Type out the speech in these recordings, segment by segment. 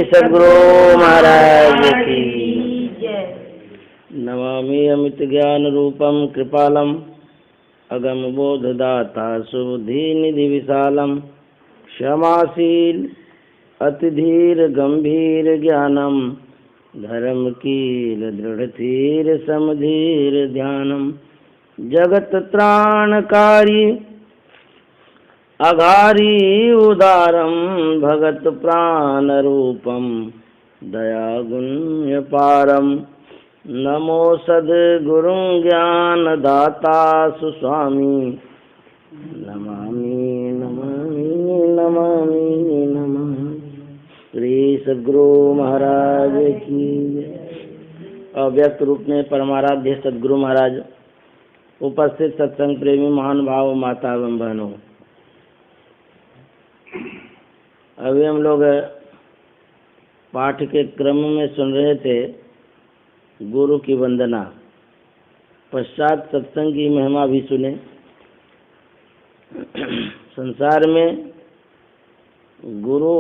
सद्गुरु महाराज की नमामि अमित ज्ञान रूपम कृपालम अगम बोधदाता सुबुद्धि निधि विशालम क्षमाशील अतिधीर गंभीर ज्ञानम धर्म कील दृढ़ धीर समधीर ध्यानम जगत त्राणकारी अघारी उदारम भगत प्राण रूपम दया गुण्य पारम नमो सद्गुरु ज्ञान दाता सुस्वामी नमामि नमामि नमामि नमामि। श्री सद्गुरु महाराज की अव्यक्त रूप में परमाराध्य सद्गुरु महाराज, उपस्थित सत्संग प्रेमी महानुभाव, माता एवं बहनों, अभी हम लोग पाठ के क्रम में सुन रहे थे गुरु की वंदना, पश्चात सत्संग की महिमा भी सुने। संसार में गुरु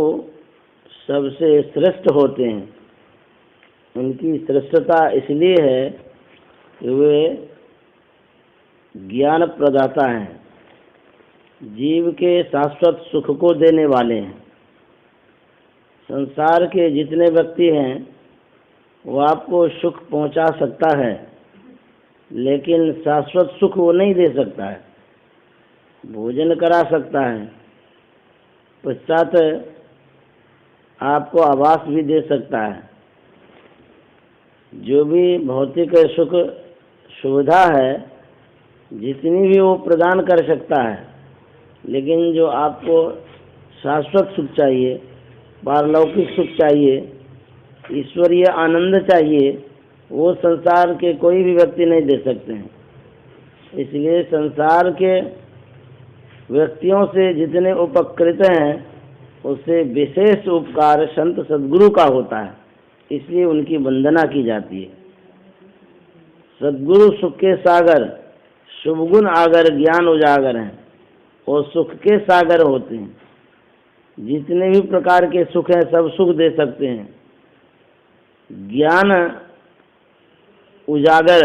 सबसे श्रेष्ठ होते हैं। उनकी श्रेष्ठता इसलिए है कि वे ज्ञान प्रदाता हैं, जीव के शाश्वत सुख को देने वाले हैं। संसार के जितने व्यक्ति हैं वो आपको सुख पहुंचा सकता है, लेकिन शाश्वत सुख वो नहीं दे सकता है। भोजन करा सकता है, पश्चात आपको आवास भी दे सकता है। जो भी भौतिक सुख सुविधा है जितनी भी वो प्रदान कर सकता है, लेकिन जो आपको शाश्वत सुख चाहिए, पारलौकिक सुख चाहिए, ईश्वरीय आनंद चाहिए, वो संसार के कोई भी व्यक्ति नहीं दे सकते हैं। इसलिए संसार के व्यक्तियों से जितने उपकृत हैं उससे विशेष उपकार संत सद्गुरु का होता है, इसलिए उनकी वंदना की जाती है। सद्गुरु सुख के सागर, शुभ गुण आगर, ज्ञान उजागर हैं और सुख के सागर होते हैं। जितने भी प्रकार के सुख हैं सब सुख दे सकते हैं। ज्ञान उजागर,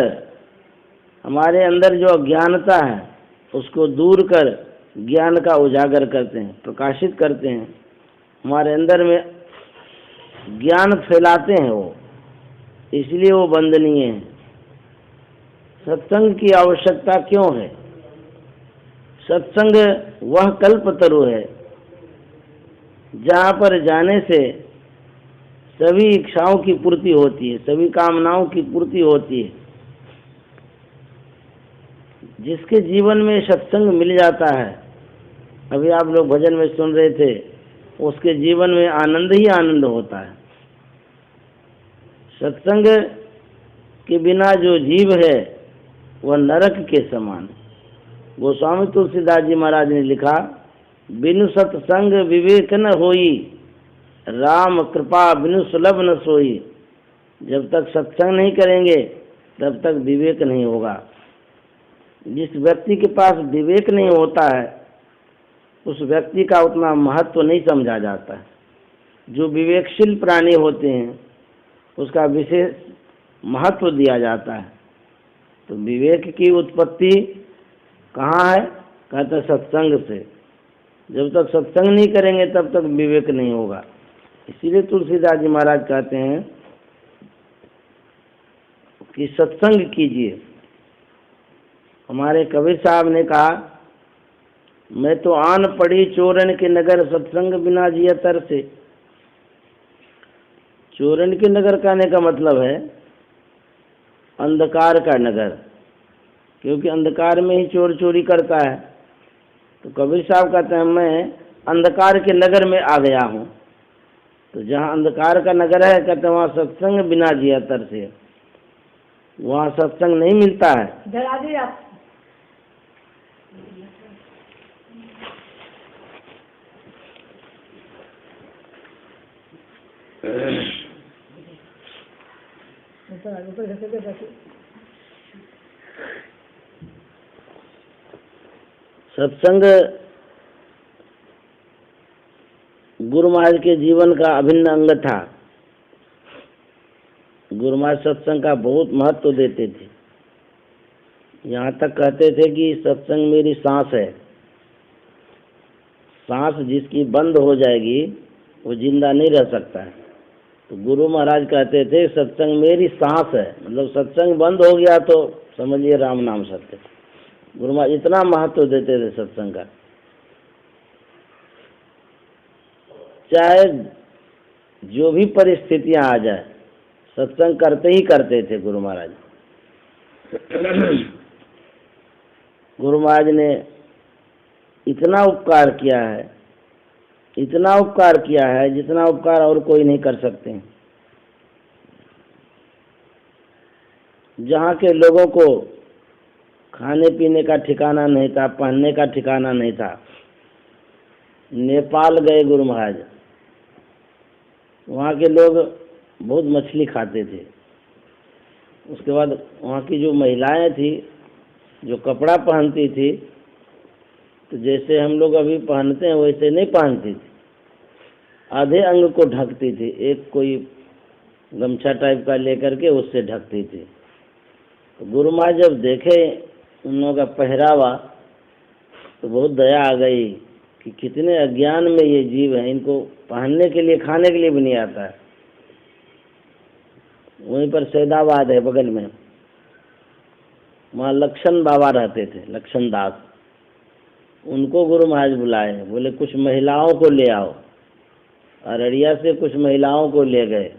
हमारे अंदर जो अज्ञानता है उसको दूर कर ज्ञान का उजागर करते हैं, प्रकाशित करते हैं। हमारे अंदर में ज्ञान फैलाते हैं वो, इसलिए वो वंदनीय है। सत्संग की आवश्यकता क्यों है? सत्संग वह कल्पतरु है जहाँ पर जाने से सभी इच्छाओं की पूर्ति होती है, सभी कामनाओं की पूर्ति होती है। जिसके जीवन में सत्संग मिल जाता है, अभी आप लोग भजन में सुन रहे थे, उसके जीवन में आनंद ही आनंद होता है। सत्संग के बिना जो जीव है वह नरक के समान। गोस्वामी तुलसीदास जी महाराज ने लिखा, बिनु सत्संग विवेक न होई, राम कृपा बिनु सुलभ न सोई। जब तक सत्संग नहीं करेंगे तब तक विवेक नहीं होगा। जिस व्यक्ति के पास विवेक नहीं होता है उस व्यक्ति का उतना महत्व नहीं समझा जाता है। जो विवेकशील प्राणी होते हैं उसका विशेष महत्व दिया जाता है। तो विवेक की उत्पत्ति कहाँ है? कहते हैं सत्संग से। जब तक सत्संग नहीं करेंगे तब तक विवेक नहीं होगा। इसीलिए तुलसीदास जी महाराज कहते हैं कि सत्संग कीजिए। हमारे कबीर साहब ने कहा, मैं तो आन पड़ी चोरन के नगर, सत्संग बिना जिया तर से। चोरन के नगर कहने का मतलब है अंधकार का नगर, क्योंकि अंधकार में ही चोर चोरी करता है। तो कबीर साहब कहते हैं मैं अंधकार के नगर में आ गया हूँ। तो जहाँ अंधकार का नगर है, कहते हैं वहाँ सत्संग बिना जिया तर से, वहाँ सत्संग नहीं मिलता है। इधर आ जाइए आप। सत्संग गुरु महाराज के जीवन का अभिन्न अंग था। गुरु महाराज सत्संग का बहुत महत्व देते थे। यहाँ तक कहते थे कि सत्संग मेरी सांस है। सांस जिसकी बंद हो जाएगी वो जिंदा नहीं रह सकता है। तो गुरु महाराज कहते थे सत्संग मेरी सांस है, मतलब सत्संग बंद हो गया तो समझिए राम नाम सत्य। गुरु महाराज इतना महत्व देते थे सत्संग का, चाहे जो भी परिस्थितियां आ जाए सत्संग करते ही करते थे गुरु महाराज। गुरु महाराज ने इतना उपकार किया है, इतना उपकार किया है जितना उपकार और कोई नहीं कर सकते। जहाँ के लोगों को खाने पीने का ठिकाना नहीं था, पहनने का ठिकाना नहीं था, नेपाल गए गुरु महाराज। वहाँ के लोग बहुत मछली खाते थे। उसके बाद वहाँ की जो महिलाएं थी जो कपड़ा पहनती थी, तो जैसे हम लोग अभी पहनते हैं वैसे नहीं पहनती थी, आधे अंग को ढकती थी। एक कोई गमछा टाइप का लेकर के उससे ढकती थी। तो गुरु महाराज जब देखे उन लोगों का पहरावा तो बहुत दया आ गई कि कितने अज्ञान में ये जीव हैं, इनको पहनने के लिए खाने के लिए भी नहीं आता है। वहीं पर सैदाबाद है बगल में, वहाँ लक्षण बाबा रहते थे, लक्षण दास। उनको गुरु महाराज बुलाए, बोले कुछ महिलाओं को ले आओ। अररिया से कुछ महिलाओं को ले गए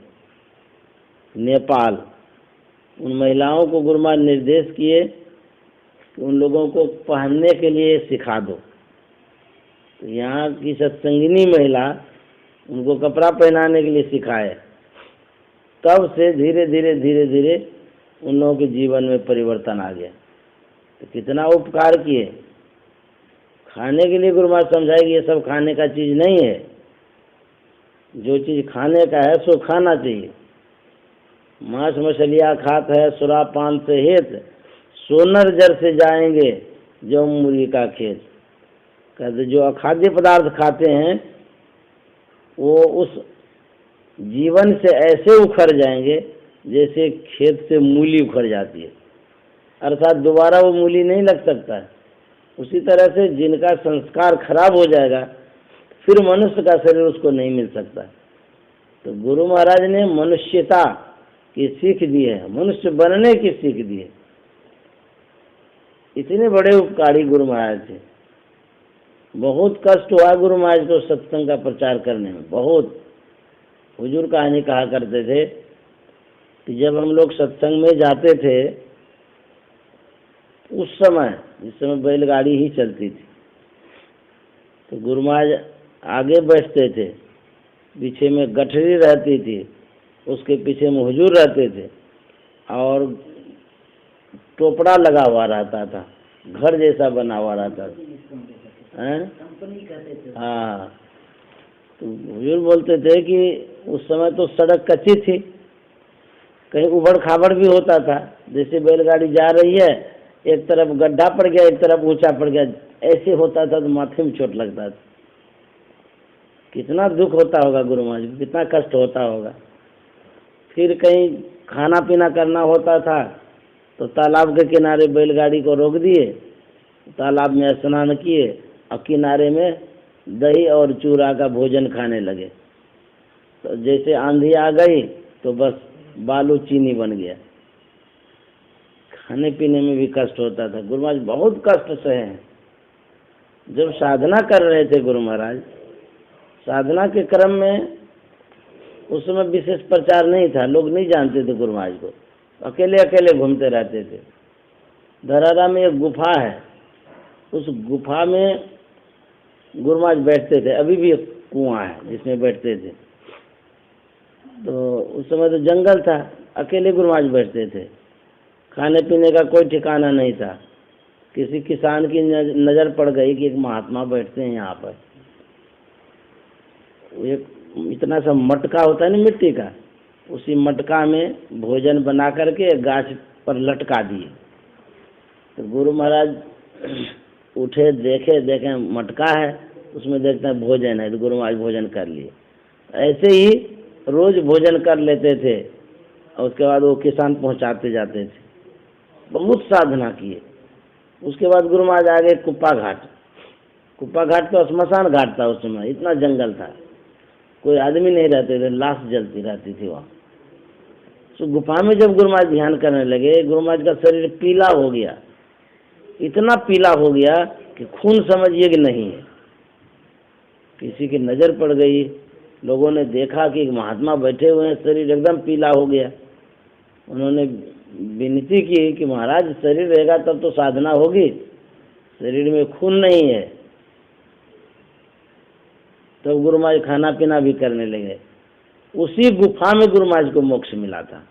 नेपाल। उन महिलाओं को गुरु महाराज निर्देश किए कि उन लोगों को पहनने के लिए सिखा दो। तो यहाँ की सत्संगिनी महिला उनको कपड़ा पहनाने के लिए सिखाए। तब से धीरे धीरे धीरे धीरे उन लोगों के जीवन में परिवर्तन आ गया। तो कितना उपकार किए। खाने के लिए गुरु महाराज समझाए कि ये सब खाने का चीज़ नहीं है, जो चीज़ खाने का है सो खाना चाहिए। मांस मछलियाँ खात है सुरा पान से हेत, सोनर जर से जाएंगे जो मुरी का खेत। कहते जो अखाद्य पदार्थ खाते हैं वो उस जीवन से ऐसे उखड़ जाएंगे जैसे खेत से मूली उखड़ जाती है, अर्थात दोबारा वो मूली नहीं लग सकता है। उसी तरह से जिनका संस्कार खराब हो जाएगा फिर मनुष्य का शरीर उसको नहीं मिल सकता। तो गुरु महाराज ने मनुष्यता की सीख दी है, मनुष्य बनने की सीख दी है। इतने बड़े उपकारी गुरु महाराज थे। बहुत कष्ट हुआ गुरु महाराज को सत्संग का प्रचार करने में, बहुत। हुजूर कहानी कहा करते थे कि जब हम लोग सत्संग में जाते थे उस समय, जिस समय बैलगाड़ी ही चलती थी, तो गुरु महाराज आगे बैठते थे, पीछे में गठरी रहती थी, उसके पीछे में हुजूर रहते थे और टोपड़ा लगा हुआ रहता था, घर जैसा बना हुआ रहता था। हाँ, तो हुजूर बोलते थे कि उस समय तो सड़क कच्ची थी, कहीं उबड़ खाबड़ भी होता था। जैसे बैलगाड़ी जा रही है, एक तरफ गड्ढा पड़ गया, एक तरफ ऊंचा पड़ गया, ऐसे होता था तो माथे में चोट लगता था। कितना दुख होता होगा गुरु महाराज को, कितना कष्ट होता होगा। फिर कहीं खाना पीना करना होता था तो तालाब के किनारे बैलगाड़ी को रोक दिए, तालाब में स्नान किए और किनारे में दही और चूरा का भोजन खाने लगे। तो जैसे आंधी आ गई तो बस बालू चीनी बन गया। खाने पीने में भी कष्ट होता था। गुरु महाराज बहुत कष्ट सहे हैं। जब साधना कर रहे थे गुरु महाराज, साधना के क्रम में उस समय विशेष प्रचार नहीं था, लोग नहीं जानते थे गुरु महाराज को, अकेले अकेले घूमते रहते थे। धरारा में एक गुफा है, उस गुफा में गुरु महाराज बैठते थे। अभी भी एक कुआं है जिसमें बैठते थे। तो उस समय तो जंगल था, अकेले गुरु महाराज बैठते थे। खाने पीने का कोई ठिकाना नहीं था। किसी किसान की नज़र पड़ गई कि एक महात्मा बैठते हैं यहाँ पर। एक इतना सा मटका होता है ना मिट्टी का, उसी मटका में भोजन बना करके गाछ पर लटका दिए। तो गुरु महाराज उठे, देखे मटका है, उसमें देखते हैं भोजन है तो गुरु महाराज भोजन कर लिए। ऐसे ही रोज भोजन कर लेते थे और उसके बाद वो किसान पहुंचाते जाते थे। बहुत साधना किए। उसके बाद गुरु महाराज आ गए कुप्पा घाट। कुप्पा घाट तो श्मशान घाट था उस समय, इतना जंगल था, कोई आदमी नहीं रहते थे, लाश जलती रहती थी वहाँ। तो गुफा में जब गुरु महाराज ध्यान करने लगे, गुरु महाराज का शरीर पीला हो गया, इतना पीला हो गया कि खून समझिए कि नहीं है। किसी की नज़र पड़ गई, लोगों ने देखा कि महात्मा बैठे हुए हैं, शरीर एकदम पीला हो गया। उन्होंने विनती की कि महाराज शरीर रहेगा तब तो साधना होगी, शरीर में खून नहीं है। तब गुरु महाराज खाना पीना भी करने लगे। उसी गुफा में गुरु महाराज को मोक्ष मिला था।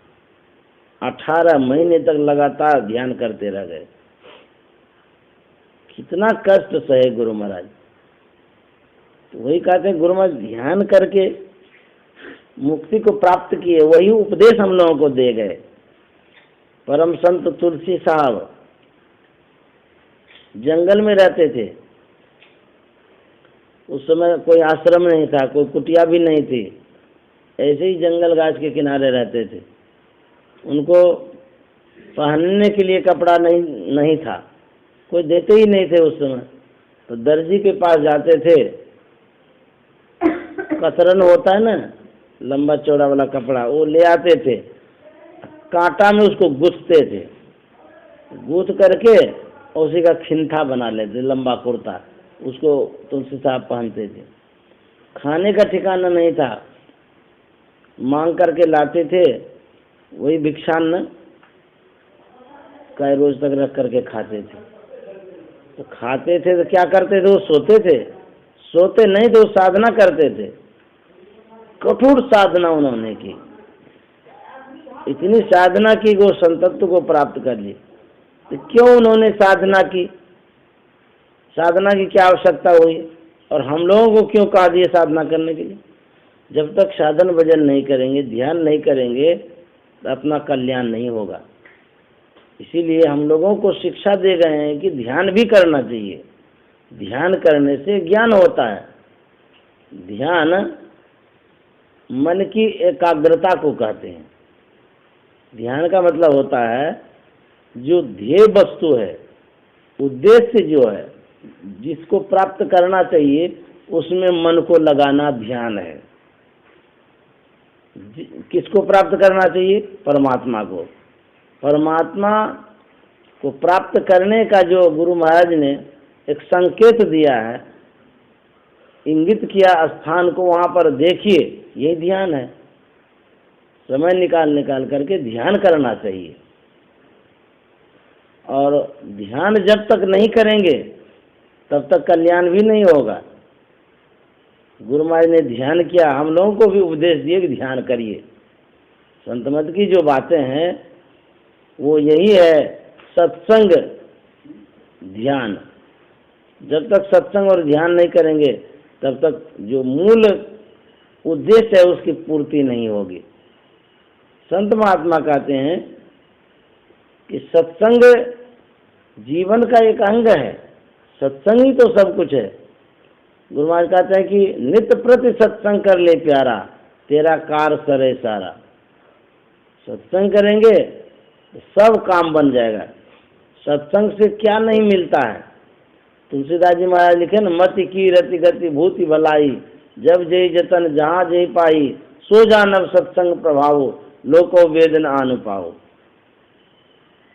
18 महीने तक लगातार ध्यान करते रह गए। कितना कष्ट सहे गुरु महाराज। तो वही कहते हैं गुरु महाराज ध्यान करके मुक्ति को प्राप्त किए, वही उपदेश हम लोगों को दे गए। परम संत तुलसी साहब जंगल में रहते थे। उस समय कोई आश्रम नहीं था, कोई कुटिया भी नहीं थी, ऐसे ही जंगल घास के किनारे रहते थे। उनको पहनने के लिए कपड़ा नहीं था, कोई देते ही नहीं थे उस समय। तो दर्जी के पास जाते थे, कसरन होता है ना, लंबा चौड़ा वाला कपड़ा, वो ले आते थे, कांटा में उसको गूंथते थे, गूंथ करके उसी का खिंथा बना लेते, लंबा कुर्ता, उसको तुलसी साहब पहनते थे। खाने का ठिकाना नहीं था, मांग करके लाते थे, वही भिक्षान्न कई रोज तक रख करके खाते थे। तो खाते थे तो क्या करते थे, वो सोते थे, सोते नहीं तो साधना करते थे। कठोर साधना उन्होंने की, इतनी साधना की वो संतत्व को प्राप्त कर ली। तो क्यों उन्होंने साधना की, साधना की क्या आवश्यकता हुई, और हम लोगों को क्यों कहा दिया साधना करने के लिए? जब तक साधन भजन नहीं करेंगे, ध्यान नहीं करेंगे, तो अपना कल्याण नहीं होगा। इसीलिए हम लोगों को शिक्षा दे गए हैं कि ध्यान भी करना चाहिए। ध्यान करने से ज्ञान होता है। ध्यान मन की एकाग्रता को कहते हैं। ध्यान का मतलब होता है जो ध्येय वस्तु है, उद्देश्य जो है, जिसको प्राप्त करना चाहिए, उसमें मन को लगाना ध्यान है। किसको प्राप्त करना चाहिए? परमात्मा को। परमात्मा को प्राप्त करने का जो गुरु महाराज ने एक संकेत दिया है, इंगित किया स्थान को, वहाँ पर देखिए, यही ध्यान है। समय निकाल करके ध्यान करना चाहिए। और ध्यान जब तक नहीं करेंगे तब तक कल्याण भी नहीं होगा। गुरु महाराज ने ध्यान किया, हम लोगों को भी उपदेश दिए कि ध्यान करिए। संत मत की जो बातें हैं वो यही है, सत्संग ध्यान। जब तक सत्संग और ध्यान नहीं करेंगे तब तक जो मूल उद्देश्य है उसकी पूर्ति नहीं होगी। संत महात्मा कहते हैं कि सत्संग जीवन का एक अंग है, सत्संग ही तो सब कुछ है। गुरु महाराज कहते हैं कि नित्य प्रति सत्संग कर ले प्यारा, तेरा कार सरे सारा। सत्संग करेंगे तो सब काम बन जाएगा। सत्संग से क्या नहीं मिलता है? तुलसीदास जी महाराज लिखे न, मति की रति गति भूति भलाई, जब जय जतन जहाँ जय पाई, सो जानब सत्संग प्रभावो, लोको वेदन आनु पाओ।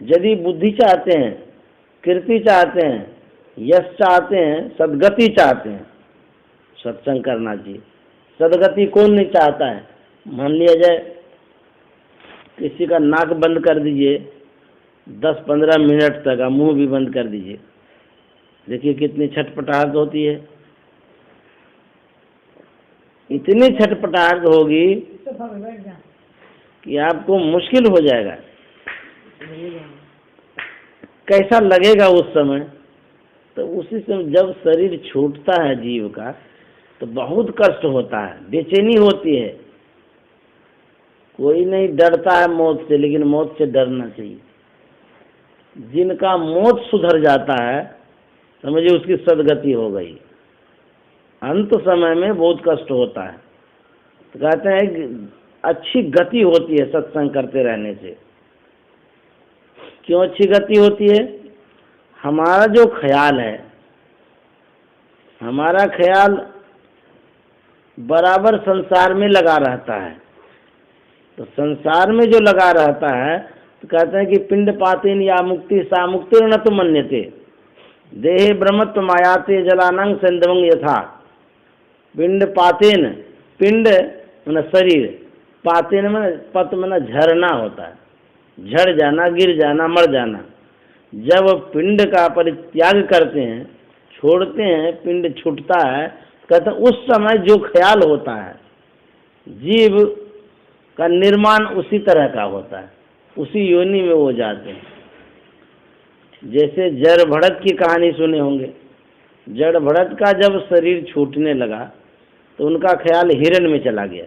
यदि बुद्धि चाहते हैं, कीर्ति चाहते हैं, यश चाहते हैं, सदगति चाहते हैं, सत्संग करना चाहिए। सदगति कौन नहीं चाहता है? मान लिया जाए किसी का नाक बंद कर दीजिए 10-15 मिनट तक, मुंह भी बंद कर दीजिए, देखिए कितनी छटपटाहट होती है। इतनी छटपटाहट होगी कि आपको मुश्किल हो जाएगा। कैसा लगेगा उस समय? तो उसी समय जब शरीर छूटता है जीव का तो बहुत कष्ट होता है, बेचैनी होती है। कोई नहीं डरता है मौत से, लेकिन मौत से डरना चाहिए। जिनका मौत सुधर जाता है समझिए उसकी सदगति हो गई। अंत समय में बहुत कष्ट होता है। तो कहते हैं कि अच्छी गति होती है सत्संग करते रहने से। क्यों अच्छी गति होती है? हमारा जो ख्याल है, हमारा ख्याल बराबर संसार में लगा रहता है। तो संसार में जो लगा रहता है, तो कहते हैं कि पिंड पातेन या मुक्ति सा मुक्ति न तो मन्यते देहे ब्रह्मत्व मायाते जलानंग संदवंग यथा। पिंड पातेन, पिंड मन शरीर, पातेन मन पत मन झरना होता है, झड़ जाना, गिर जाना, मर जाना। जब पिंड का परित्याग करते हैं, छोड़ते हैं, पिंड छूटता है, कहते हैं उस समय जो ख्याल होता है, जीव का निर्माण उसी तरह का होता है, उसी योनि में वो जाते हैं। जैसे जड़ भड़क की कहानी सुने होंगे। जड़ भड़क का जब शरीर छूटने लगा तो उनका ख्याल हिरण में चला गया।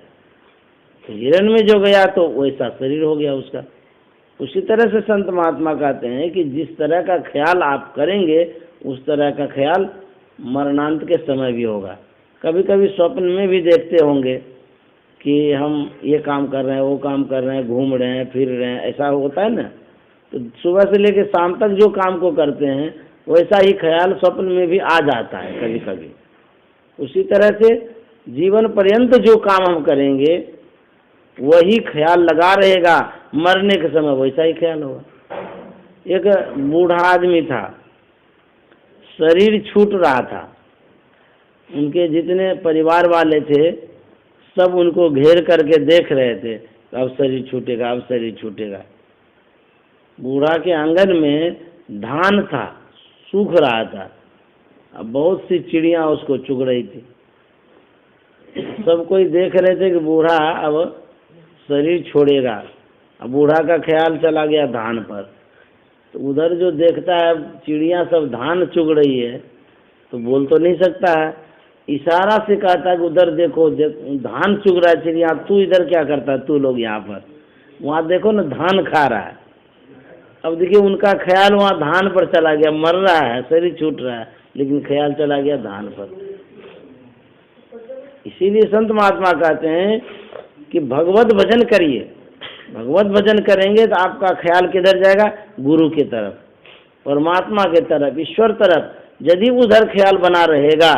तो हिरण में जो गया तो वैसा शरीर हो गया उसका। उसी तरह से संत महात्मा कहते हैं कि जिस तरह का ख्याल आप करेंगे उस तरह का ख्याल मरणांत के समय भी होगा। कभी कभी स्वप्न में भी देखते होंगे कि हम ये काम कर रहे हैं, वो काम कर रहे हैं, घूम रहे हैं, फिर रहे हैं, ऐसा होता है ना। तो सुबह से लेकर शाम तक जो काम को करते हैं वैसा ही ख्याल स्वप्न में भी आ जाता है कभी कभी। उसी तरह से जीवन पर्यंत जो काम हम करेंगे वही ख्याल लगा रहेगा, मरने के समय वैसा ही ख्याल होगा। एक बूढ़ा आदमी था, शरीर छूट रहा था, उनके जितने परिवार वाले थे सब उनको घेर करके देख रहे थे, अब शरीर छूटेगा, अब शरीर छूटेगा। बूढ़ा के आंगन में धान था, सूख रहा था, अब बहुत सी चिड़ियाँ उसको चुग रही थी। सब कोई देख रहे थे कि बूढ़ा अब शरीर छोड़ेगा। अब बूढ़ा का ख्याल चला गया धान पर। तो उधर जो देखता है चिड़ियाँ सब धान चुग रही है तो बोल तो नहीं सकता है, इशारा से कहता है कि उधर देखो, धान चुग रहा है चिड़िया, तू इधर क्या करता है, तू लोग यहाँ पर, वहाँ देखो ना धान खा रहा है। अब देखिए उनका ख्याल वहाँ धान पर चला गया, मर रहा है, शरीर छूट रहा है, लेकिन ख्याल चला गया धान पर। इसीलिए संत महात्मा कहते हैं कि भगवत भजन करिए। भगवत भजन करेंगे तो आपका ख्याल किधर जाएगा? गुरु की तरफ, परमात्मा के तरफ, ईश्वर तरफ। यदि उधर ख्याल बना रहेगा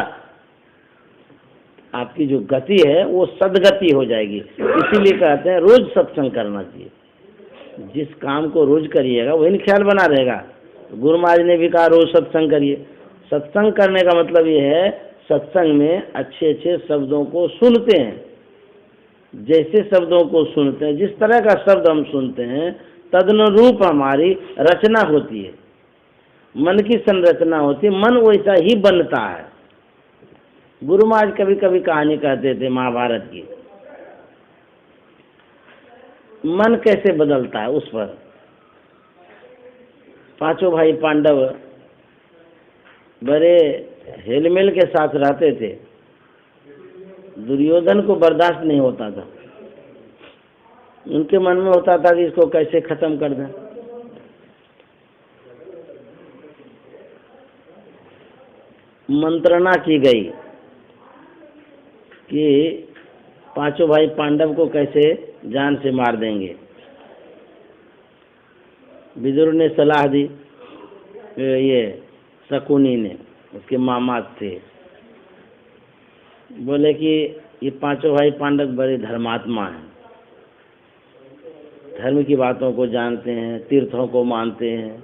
आपकी जो गति है वो सदगति हो जाएगी। इसीलिए कहते हैं रोज सत्संग करना चाहिए। जिस काम को रोज करिएगा वही ख्याल बना रहेगा। गुरु महाराज ने भी कहा रोज सत्संग करिए। सत्संग करने का मतलब ये है सत्संग में अच्छे अच्छे शब्दों को सुनते हैं। जैसे शब्दों को सुनते हैं, जिस तरह का शब्द हम सुनते हैं तदनुरूप हमारी रचना होती है, मन की संरचना होती है, मन वैसा ही बनता है। गुरु महाराज कभी कभी कहानी कहते थे महाभारत की, मन कैसे बदलता है उस पर। पांचों भाई पांडव बड़े हेलमेल के साथ रहते थे। दुर्योधन को बर्दाश्त नहीं होता था, उनके मन में होता था कि इसको कैसे खत्म कर दें। मंत्रणा की गई कि पांचों भाई पांडव को कैसे जान से मार देंगे। विदुर ने सलाह दी, ये शकुनी ने, उसके मामा थे, बोले कि ये पांचों भाई पांडव बड़े धर्मात्मा हैं, धर्म की बातों को जानते हैं, तीर्थों को मानते हैं।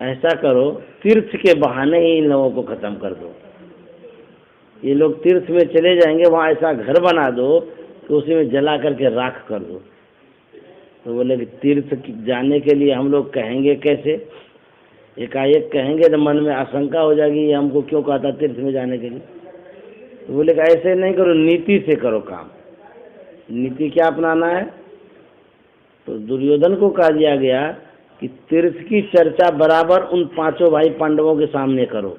ऐसा करो तीर्थ के बहाने ही इन लोगों को खत्म कर दो। ये लोग तीर्थ में चले जाएंगे, वहाँ ऐसा घर बना दो कि उसी में जला करके राख कर दो। तो बोले कि तीर्थ जाने के लिए हम लोग कहेंगे कैसे? एकाएक कहेंगे तो मन में आशंका हो जाएगी, ये हमको क्यों कहा था तीर्थ में जाने के लिए। तो बोले कि ऐसे नहीं करो, नीति से करो काम। नीति क्या अपनाना है? तो दुर्योधन को कहा दिया गया कि तीर्थ की चर्चा बराबर उन पांचों भाई पांडवों के सामने करो।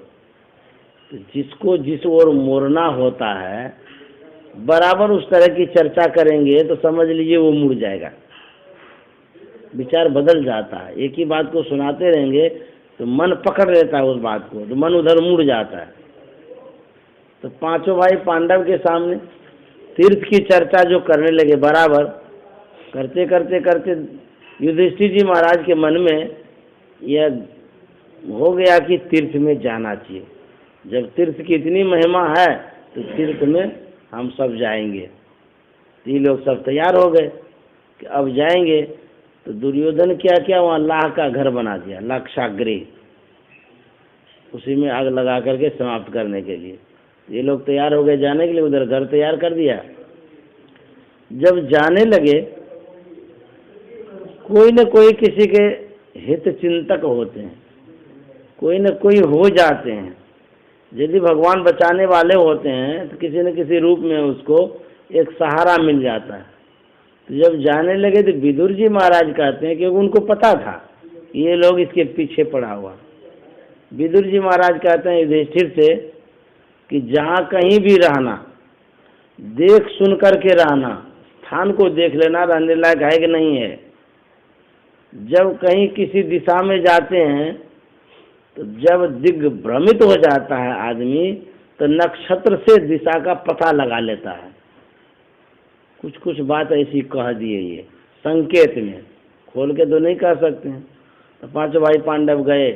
तो जिसको जिस ओर मोड़ना होता है बराबर उस तरह की चर्चा करेंगे तो समझ लीजिए वो मुड़ जाएगा, विचार बदल जाता है। एक ही बात को सुनाते रहेंगे तो मन पकड़ लेता है उस बात को, तो मन उधर मुड़ जाता है। तो पांचों भाई पांडव के सामने तीर्थ की चर्चा जो करने लगे, बराबर करते करते करते युधिष्ठिर जी महाराज के मन में यह हो गया कि तीर्थ में जाना चाहिए। जब तीर्थ की इतनी महिमा है तो तीर्थ में हम सब जाएंगे। तो ये लोग सब तैयार हो गए कि अब जाएंगे। तो दुर्योधन क्या क्या वहाँ लाह का घर बना दिया, लाक्षागृह, उसी में आग लगा करके समाप्त करने के लिए। ये लोग तैयार हो गए जाने के लिए, उधर घर तैयार कर दिया। जब जाने लगे, कोई न कोई किसी के हित चिंतक होते हैं, कोई न कोई हो जाते हैं। यदि भगवान बचाने वाले होते हैं तो किसी न किसी रूप में उसको एक सहारा मिल जाता है। तो जब जाने लगे तो विदुर जी महाराज कहते हैं, क्योंकि उनको पता था ये लोग इसके पीछे पड़ा हुआ। विदुर जी महाराज कहते हैं युधिष्ठिर से कि जहाँ कहीं भी रहना, देख सुन करके रहना, स्थान को देख लेना रहने लायक है कि नहीं है। जब कहीं किसी दिशा में जाते हैं तो जब दिग्भ्रमित हो जाता है आदमी, तो नक्षत्र से दिशा का पता लगा लेता है। कुछ कुछ बात ऐसी कह दिए, ये संकेत में, खोल के तो नहीं कह सकते हैं। तो पांचों भाई पांडव गए।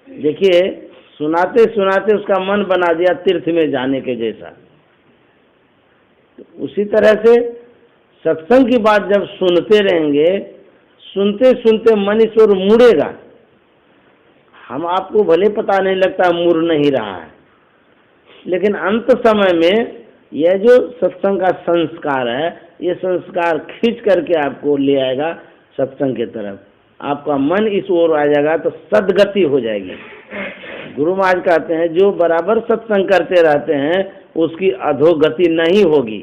देखिए, सुनाते सुनाते उसका मन बना दिया तीर्थ में जाने के जैसा। तो उसी तरह से सत्संग की बात जब सुनते रहेंगे, सुनते सुनते मन इस ओर मुड़ेगा। हम आपको भले पता नहीं लगता मुड़ नहीं रहा है, लेकिन अंत समय में यह जो सत्संग का संस्कार है, ये संस्कार खींच करके आपको ले आएगा सत्संग की तरफ। आपका मन इस ओर आ जाएगा तो सदगति हो जाएगी। गुरु महाराज कहते हैं जो बराबर सत्संग करते रहते हैं उसकी अधोगति नहीं होगी,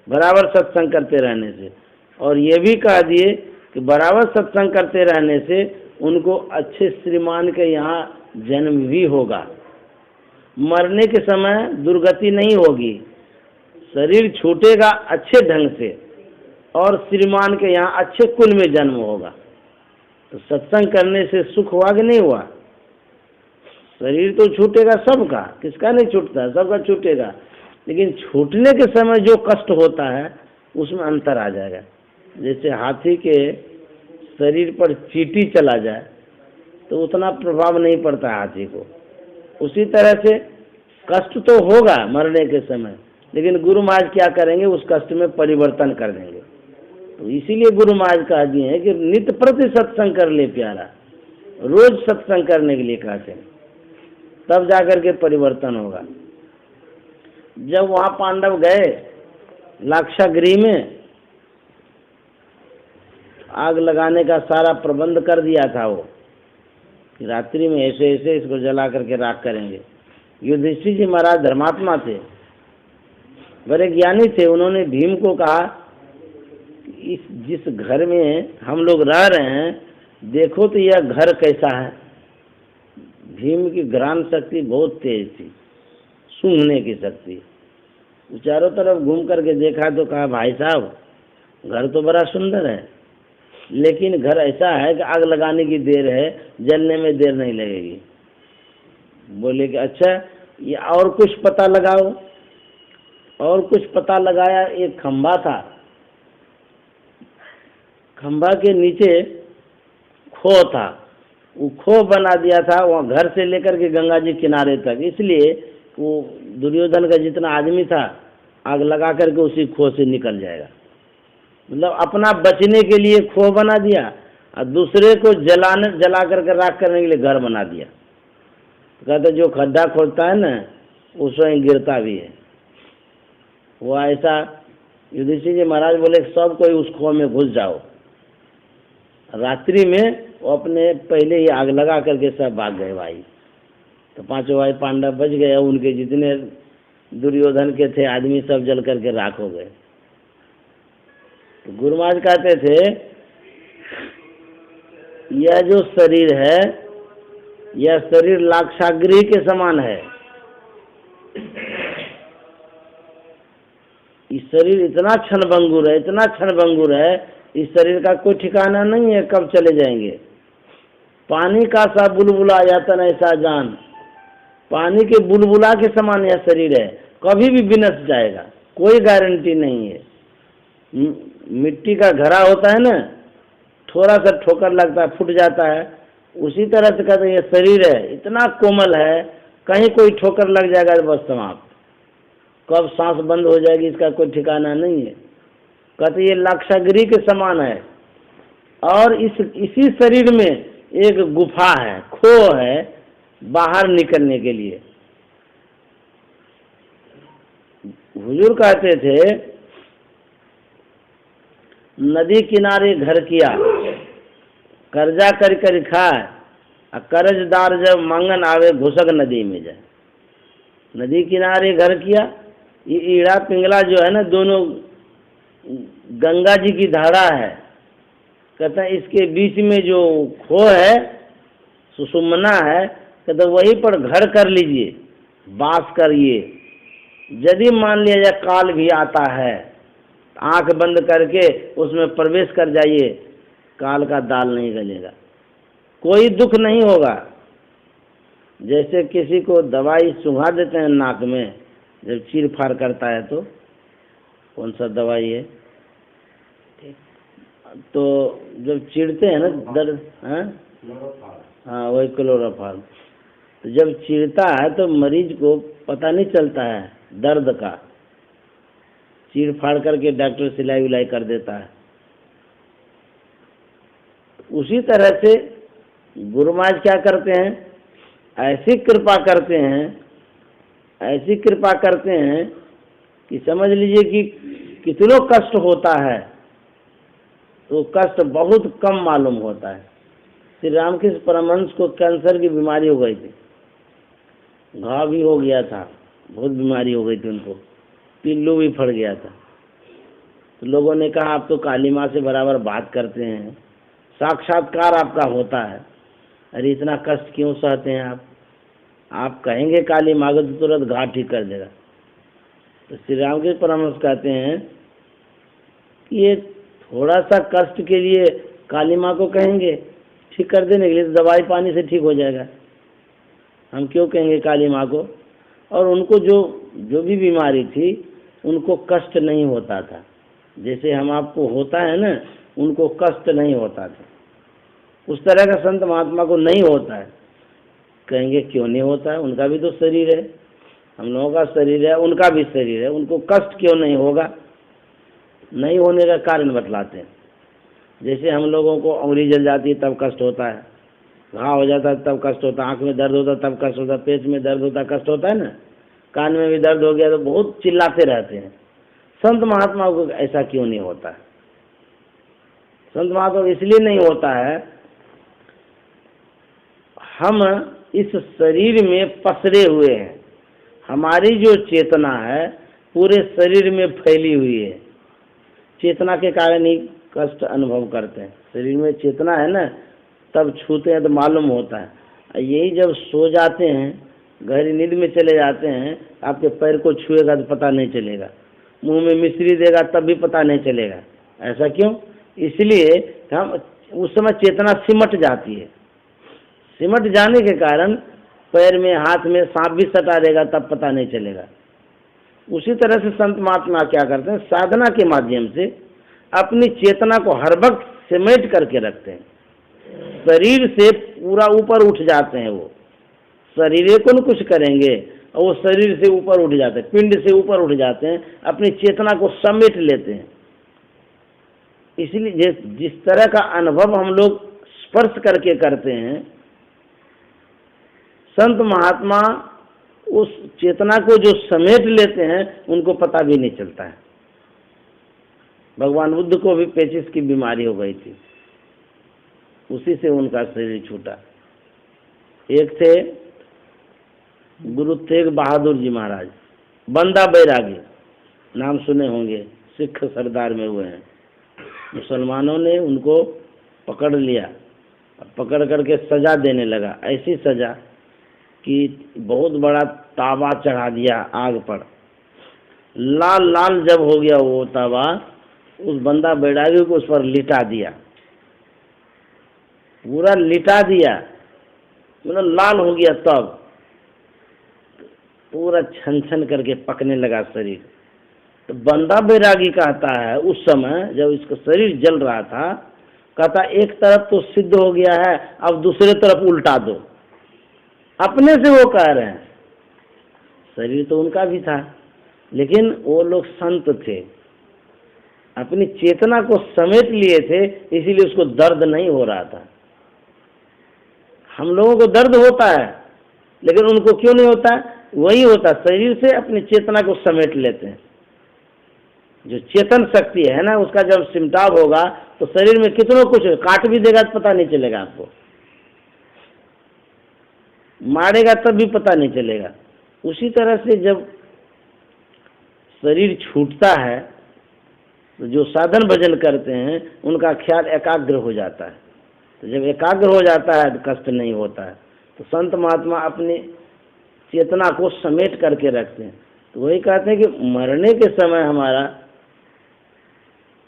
बराबर सत्संग करते रहने से। और ये भी कह दिए कि बराबर सत्संग करते रहने से उनको अच्छे श्रीमान के यहाँ जन्म भी होगा। मरने के समय दुर्गति नहीं होगी, शरीर छूटेगा अच्छे ढंग से और श्रीमान के यहाँ अच्छे कुल में जन्म होगा। तो सत्संग करने से सुख हुआ कि नहीं हुआ? शरीर तो छूटेगा सबका, किसका नहीं छूटता, सबका छूटेगा, लेकिन छूटने के समय जो कष्ट होता है उसमें अंतर आ जाएगा। जैसे हाथी के शरीर पर चींटी चला जाए तो उतना प्रभाव नहीं पड़ता हाथी को, उसी तरह से कष्ट तो होगा मरने के समय, लेकिन गुरु महाराज क्या करेंगे, उस कष्ट में परिवर्तन कर देंगे। तो इसीलिए गुरु महाराज कह दिए हैं कि नित्य प्रति सत्संग कर ले प्यारा, रोज सत्संग करने के लिए कहते हैं, तब जाकर के परिवर्तन होगा। जब वहाँ पांडव गए लाक्षागृह में, आग लगाने का सारा प्रबंध कर दिया था वो, कि रात्रि में ऐसे ऐसे इसको जला करके राख करेंगे। युधिष्ठिर जी महाराज धर्मात्मा थे, बड़े ज्ञानी थे। उन्होंने भीम को कहा इस जिस घर में हम लोग रह रहे हैं, देखो तो यह घर कैसा है। भीम की घ्राण शक्ति बहुत तेज थी, सूंघने की शक्ति। चारों तरफ घूम करके देखा तो कहा भाई साहब घर तो बड़ा सुंदर है, लेकिन घर ऐसा है कि आग लगाने की देर है, जलने में देर नहीं लगेगी। बोले कि अच्छा ये और कुछ पता लगाओ। और कुछ पता लगाया, एक खंभा था, खंभा के नीचे खो था, वो खो बना दिया था वहाँ घर से लेकर के गंगा जी किनारे तक, इसलिए वो दुर्योधन का जितना आदमी था आग लगा करके उसी खो से निकल जाएगा। मतलब अपना बचने के लिए खो बना दिया और दूसरे को जला करके राख करने के लिए घर बना दिया। तो कहते जो खड्डा खोदता है ना वो स्वयं गिरता भी है। वो ऐसा युधिष्ठिर जी महाराज बोले सब कोई उस खो में घुस जाओ। रात्रि में वो अपने पहले ही आग लगा करके सब भाग गए भाई। तो पांचों भाई पांडव बच गए, उनके जितने दुर्योधन के थे आदमी सब जल करके राख हो गए। तो गुरु महाराज कहते थे यह जो शरीर है, यह शरीर लाक्षागृह के समान है। इस शरीर इतना क्षणभंगुर है, इतना क्षणभंगुर है, इस शरीर का कोई ठिकाना नहीं है कब चले जाएंगे। पानी का सा बुलबुला जाता न ऐसा जान, पानी के बुलबुला के समान यह शरीर है, कभी भी बिनस जाएगा, कोई गारंटी नहीं है। मिट्टी का घड़ा होता है ना, थोड़ा सा ठोकर लगता है फूट जाता है, उसी तरह से कहते हैं ये शरीर है, इतना कोमल है, कहीं कोई ठोकर लग जाएगा तो बस समाप्त। कब सांस बंद हो जाएगी इसका कोई ठिकाना नहीं है। कहते ये लाक्षागृह के समान है। और इसी शरीर में एक गुफा है, खो है बाहर निकलने के लिए। हुजूर कहते थे नदी किनारे घर किया, कर्जा कर कर खाए, और कर्जदार जब मांगन आवे घुसक नदी में जाए। नदी किनारे घर किया, ये ईड़ा पिंगला जो है ना, दोनों गंगा जी की धारा है। कहते हैं इसके बीच में जो खो है, सुषुम्ना है, कहते वहीं पर घर कर लीजिए, वास करिए। यदि मान लिया जाए काल भी आता है, आंख बंद करके उसमें प्रवेश कर जाइए, काल का दाल नहीं गलेगा, कोई दुख नहीं होगा। जैसे किसी को दवाई सुंघा देते हैं नाक में, जब चीर फाड़ करता है तो कौन सा दवाई है, तो जब चिढ़ते हैं ना दर्द, हाँ वही क्लोरोफॉर्म। तो जब चिढ़ता है तो मरीज को पता नहीं चलता है दर्द का, चीर फाड़ करके डॉक्टर सिलाई विलाई कर देता है। उसी तरह से गुरु महाराज क्या करते हैं, ऐसी कृपा करते हैं, ऐसी कृपा करते हैं कि समझ लीजिए कि कितनों कष्ट होता है तो कष्ट बहुत कम मालूम होता है। श्री रामकृष्ण परमहंस को कैंसर की बीमारी हो गई थी, घाव भी हो गया था, बहुत बीमारी हो गई थी उनको, पिल्लू भी फट गया था। तो लोगों ने कहा आप तो काली माँ से बराबर बात करते हैं, साक्षात्कार आपका होता है, अरे इतना कष्ट क्यों सहते हैं आप कहेंगे काली माँ को तो तुरंत घाव ठीक कर देगा। तो श्री रामकृष्ण परमहंस कहते हैं कि ये थोड़ा सा कष्ट के लिए काली माँ को कहेंगे ठीक कर देने के लिए, तो दवाई पानी से ठीक हो जाएगा, हम क्यों कहेंगे काली माँ को। और उनको जो भी बीमारी थी उनको कष्ट नहीं होता था, जैसे हम आपको होता है ना, उनको कष्ट नहीं होता था, उस तरह का संत महात्मा को नहीं होता है। कहेंगे क्यों नहीं होता है, उनका भी तो शरीर है, हम लोगों का शरीर है, उनका भी शरीर है, उनको कष्ट क्यों नहीं होगा। नहीं होने का कारण बतलाते हैं। जैसे हम लोगों को उंगली जल जाती है तब कष्ट होता है, घाव हो जाता है तब कष्ट होता है, आँख में दर्द होता है तब कष्ट होता है, पेट में दर्द होता है कष्ट होता है ना, कान में भी दर्द हो गया तो बहुत चिल्लाते रहते हैं। संत महात्मा को ऐसा क्यों नहीं होता है। संत महात्मा को इसलिए नहीं होता है, हम इस शरीर में पसरे हुए हैं, हमारी जो चेतना है पूरे शरीर में फैली हुई है, चेतना के कारण ही कष्ट अनुभव करते हैं। शरीर में चेतना है ना, तब छूते हैं तो मालूम होता है। यही जब सो जाते हैं, गहरी नींद में चले जाते हैं, आपके पैर को छुएगा तो पता नहीं चलेगा, मुंह में मिश्री देगा तब भी पता नहीं चलेगा। ऐसा क्यों? इसलिए हम उस समय चेतना सिमट जाती है, सिमट जाने के कारण पैर में हाथ में सांप भी सटा देगा तब पता नहीं चलेगा। उसी तरह से संत महात्मा क्या करते हैं, साधना के माध्यम से अपनी चेतना को हर वक्त सिमेट करके रखते हैं, शरीर से पूरा ऊपर उठ जाते हैं। वो शरीर को न कुछ करेंगे और वो शरीर से ऊपर उठ जाते हैं, पिंड से ऊपर उठ जाते हैं, अपनी चेतना को समेट लेते हैं। इसलिए जिस तरह का अनुभव हम लोग स्पर्श करके करते हैं, संत महात्मा उस चेतना को जो समेट लेते हैं उनको पता भी नहीं चलता है। भगवान बुद्ध को भी पेचिस की बीमारी हो गई थी, उसी से उनका शरीर छूटा। एक थे गुरु तेग बहादुर जी महाराज, बंदा बैरागी, नाम सुने होंगे, सिख सरदार में हुए हैं। मुसलमानों ने उनको पकड़ लिया, पकड़ करके सजा देने लगा, ऐसी सजा कि बहुत बड़ा तावा चढ़ा दिया आग पर, लाल लाल जब हो गया वो तावा, उस बंदा बैरागी को उस पर लिटा दिया, पूरा लिटा दिया, मतलब लाल हो गया। तब पूरा छन छन करके पकने लगा शरीर। तो बंदा बैरागी कहता है उस समय जब इसका शरीर जल रहा था, कहता एक तरफ तो सिद्ध हो गया है, अब दूसरे तरफ उल्टा दो। अपने से वो कह रहे हैं, शरीर तो उनका भी था, लेकिन वो लोग संत थे, अपनी चेतना को समेट लिए थे, इसीलिए उसको दर्द नहीं हो रहा था। हम लोगों को दर्द होता है, लेकिन उनको क्यों नहीं होता? वही होता, शरीर से अपनी चेतना को समेट लेते हैं। जो चेतन शक्ति है ना, उसका जब सिमटाव होगा तो शरीर में कितना कुछ काट भी देगा तो पता नहीं चलेगा, आपको मारेगा तब भी पता नहीं चलेगा। उसी तरह से जब शरीर छूटता है तो जो साधन भजन करते हैं उनका ख्याल एकाग्र हो जाता है। तो जब एकाग्र हो जाता है तो कष्ट नहीं होता है। तो संत महात्मा अपनी चेतना को समेट करके रखते हैं। तो वही कहते हैं कि मरने के समय हमारा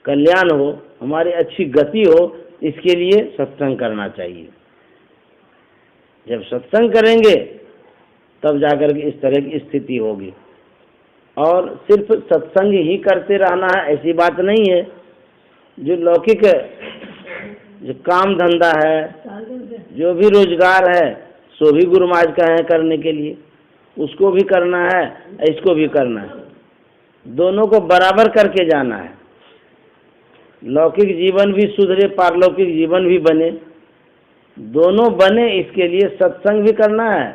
कल्याण हो, हमारी अच्छी गति हो, इसके लिए सत्संग करना चाहिए। जब सत्संग करेंगे तब जाकर के इस तरह की स्थिति होगी। और सिर्फ सत्संग ही करते रहना है ऐसी बात नहीं है। जो लौकिक जो काम धंधा है, जो भी रोजगार है, सो भी गुरु महाराज का है करने के लिए, उसको भी करना है, इसको भी करना है, दोनों को बराबर करके जाना है। लौकिक जीवन भी सुधरे, पारलौकिक जीवन भी बने, दोनों बने, इसके लिए सत्संग भी करना है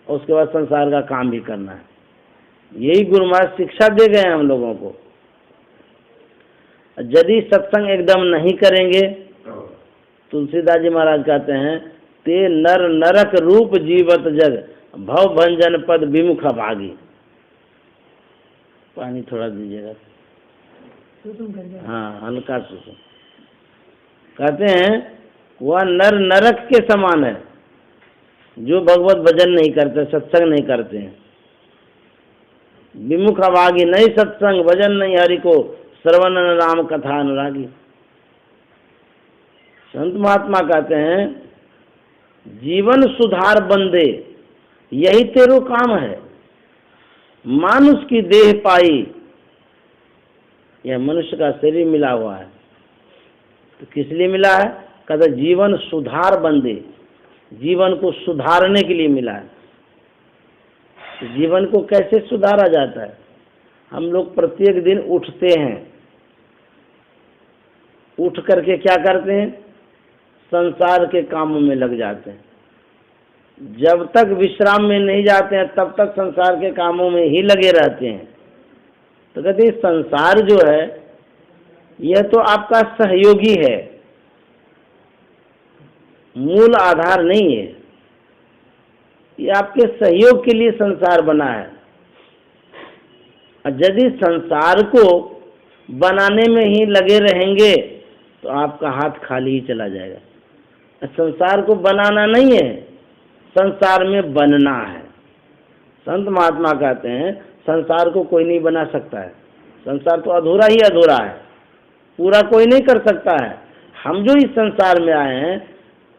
और उसके बाद संसार का काम भी करना है। यही गुरु महाराज शिक्षा दे गए हम लोगों को। यदि सत्संग एकदम नहीं करेंगे, तुलसीदास जी महाराज कहते हैं, ते नर नरक रूप जीवत जग, भव भंजन पद विमुख भागी। पानी थोड़ा दीजिएगा। हाँ, हल्का सुसुम। कहते हैं वह नर नरक के समान है जो भगवत भजन नहीं करते, सत्संग नहीं करते हैं। विमुख भागी, नहीं सत्संग भजन नहीं हरि को, श्रवण राम कथा अनुरागी। संत महात्मा कहते हैं जीवन सुधार बंदे, यही तेरो काम है। मानुष की देह पाई, यह मनुष्य का शरीर मिला हुआ है, तो किस लिए मिला है? कहते जीवन सुधार बंदे, जीवन को सुधारने के लिए मिला है। तो जीवन को कैसे सुधारा जाता है? हम लोग प्रत्येक दिन उठते हैं, उठ करके क्या करते हैं? संसार के कामों में लग जाते हैं। जब तक विश्राम में नहीं जाते हैं तब तक संसार के कामों में ही लगे रहते हैं। तो कहते हैं संसार जो है यह तो आपका सहयोगी है, मूल आधार नहीं है। ये आपके सहयोग के लिए संसार बना है। और यदि संसार को बनाने में ही लगे रहेंगे तो आपका हाथ खाली ही चला जाएगा। संसार को बनाना नहीं है, संसार में बनना है। संत महात्मा कहते हैं संसार को कोई नहीं बना सकता है, संसार तो अधूरा ही अधूरा है, पूरा कोई नहीं कर सकता है। हम जो इस संसार में आए हैं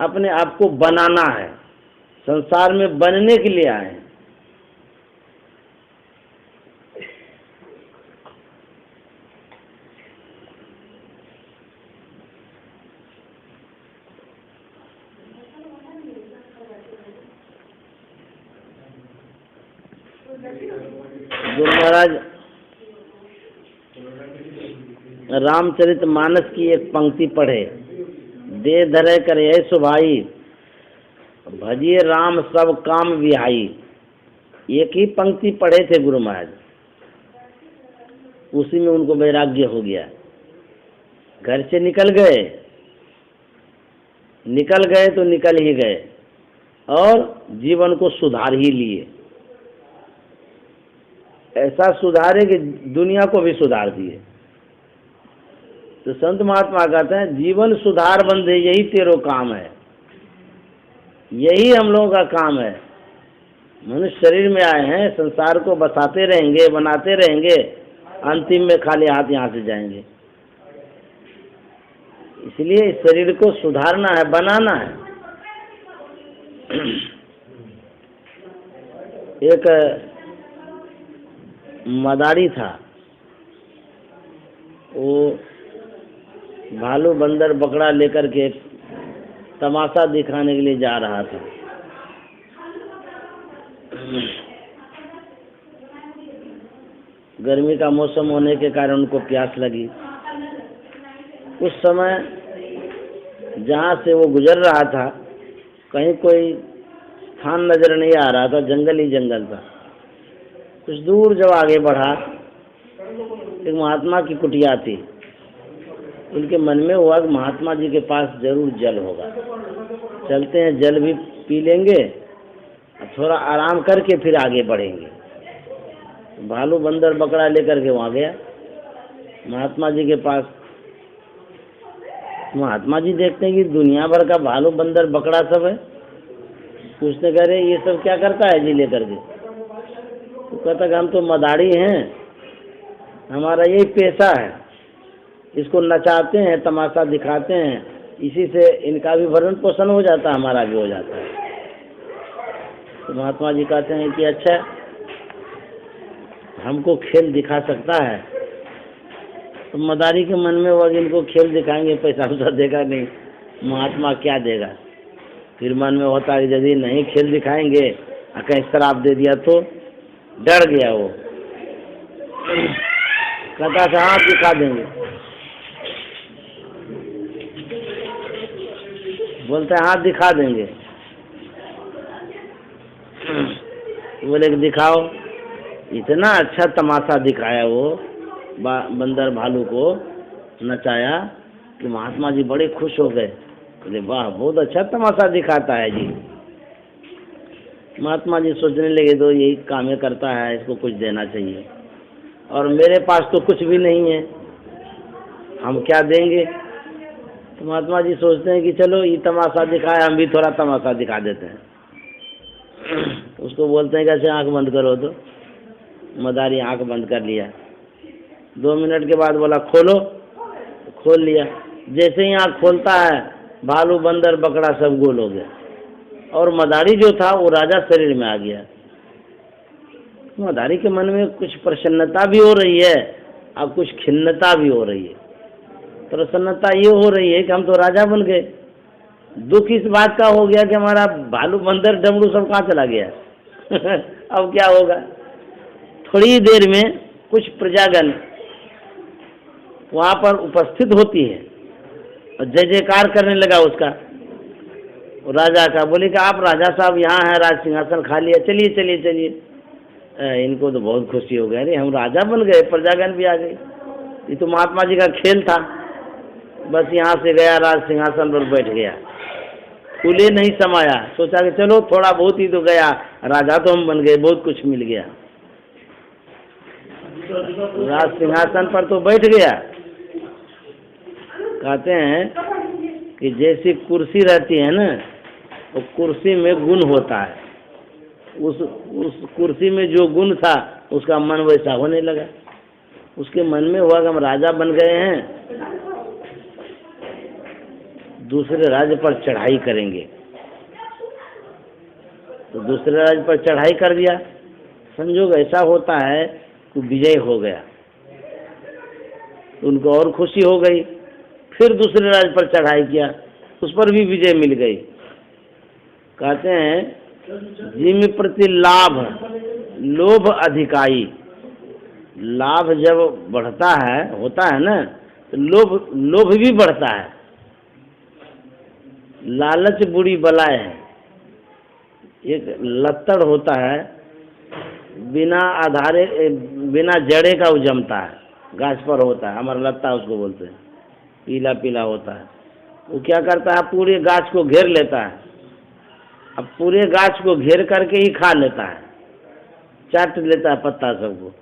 अपने आप को बनाना है, संसार में बनने के लिए आए हैं। गुरु महाराज रामचरितमानस की एक पंक्ति पढ़े, दे धरे करे सुभाई, भजिए राम सब काम विहाई। एक ही पंक्ति पढ़े थे गुरु महाराज, उसी में उनको वैराग्य हो गया। घर से निकल गए तो निकल ही गए और जीवन को सुधार ही लिए। ऐसा सुधारे कि दुनिया को भी सुधार दिए। तो संत महात्मा कहते हैं जीवन सुधार बंदे, यही तेरो काम है, यही हम लोगों का काम है। मनुष्य शरीर में आए हैं, संसार को बसाते रहेंगे, बनाते रहेंगे, अंतिम में खाली हाथ यहाँ से जाएंगे। इसलिए इस शरीर को सुधारना है, बनाना है। एक मदारी था, वो भालू बंदर बकरा लेकर के तमाशा दिखाने के लिए जा रहा था। गर्मी का मौसम होने के कारण उनको प्यास लगी। उस समय जहाँ से वो गुजर रहा था कहीं कोई स्थान नजर नहीं आ रहा था, जंगल ही जंगल था। कुछ दूर जब आगे बढ़ा, एक महात्मा की कुटिया थी। उनके मन में हुआ कि महात्मा जी के पास जरूर जल होगा, चलते हैं, जल भी पी लेंगे, थोड़ा आराम करके फिर आगे बढ़ेंगे। भालू बंदर बकरा लेकर के वहाँ गया महात्मा जी के पास। महात्मा जी देखते हैं कि दुनिया भर का भालू बंदर बकरा सब है। पूछते कह रहे ये सब क्या करता है जी लेकर के? तो कहता कि हम तो मदारी हैं, हमारा यही पेशा है, इसको नचाते हैं, तमाशा दिखाते हैं, इसी से इनका भी भरण पोषण हो जाता है, हमारा भी हो जाता है। तो महात्मा जी कहते हैं कि अच्छा, हमको खेल दिखा सकता है? तो मदारी के मन में हुआ कि इनको खेल दिखाएंगे, पैसा वैसा देगा नहीं, महात्मा क्या देगा। फिर मन में होता है कि यदि नहीं खेल दिखाएंगे, कहीं शराब दे दिया तो। डर गया वो, कहता था हाँ दिखा देंगे। बोलते हैं हाँ दिखा देंगे। बोले कि दिखाओ। इतना अच्छा तमाशा दिखाया वो, बंदर भालू को नचाया कि महात्मा जी बड़े खुश हो गए। बोले वाह, बहुत अच्छा तमाशा दिखाता है जी। महात्मा जी सोचने लगे तो यही काम करता है, इसको कुछ देना चाहिए, और मेरे पास तो कुछ भी नहीं है, हम क्या देंगे। तो महात्मा जी सोचते हैं कि चलो ये तमाशा दिखाया, हम भी थोड़ा तमाशा दिखा देते हैं। उसको बोलते हैं कैसे आंख बंद करो, तो मदारी आंख बंद कर लिया। 2 मिनट के बाद बोला खोलो, खोल लिया। जैसे ही आंख खोलता है, भालू बंदर बकरा सब गोल हो गया, और मदारी जो था वो राजा शरीर में आ गया। मदारी के मन में कुछ प्रसन्नता भी हो रही है और कुछ खिन्नता भी हो रही है। प्रसन्नता ये हो रही है कि हम तो राजा बन गए। दुख इस बात का हो गया कि हमारा भालू बंदर डमरू सब कहाँ चला गया। अब क्या होगा। थोड़ी देर में कुछ प्रजागण वहाँ पर उपस्थित होती है और जय जयकार करने लगा उसका, राजा का। बोले कि आप राजा साहब यहाँ हैं, राज सिंहासन खा लिया, चलिए चलिए चलिए। इनको तो बहुत खुशी हो गई, अरे हम राजा बन गए, प्रजागण भी आ गई। ये तो महात्मा जी का खेल था। बस यहाँ से गया, राज सिंहासन पर बैठ गया, फूले नहीं समाया। सोचा कि चलो थोड़ा बहुत ही तो गया, राजा तो हम बन गए, बहुत कुछ मिल गया। राज सिंहासन पर तो बैठ गया। कहते हैं कि जैसी कुर्सी रहती है ना, वो कुर्सी में गुण होता है। उस कुर्सी में जो गुण था उसका मन वैसा होने लगा। उसके मन में हुआ कि हम राजा बन गए हैं, दूसरे राज्य पर चढ़ाई करेंगे। तो दूसरे राज्य पर चढ़ाई कर दिया। संयोग ऐसा होता है कि विजय हो गया, तो उनको और खुशी हो गई। फिर दूसरे राज्य पर चढ़ाई किया, उस पर भी विजय मिल गई। कहते हैं जिम प्रति लाभ लोभ अधिकाई। लाभ जब बढ़ता है, होता है ना, तो लोभ भी बढ़ता है। लालच बुरी बलाए है। एक लत्तड़ होता है, बिना आधारे बिना जड़े का वो जमता है, गाछ पर होता है, हमारा लत्ता उसको बोलते हैं, पीला पीला होता है। वो क्या करता है, पूरे गाछ को घेर लेता है। अब पूरे गाछ को घेर करके ही खा लेता है, चाट लेता है पत्ता सबको,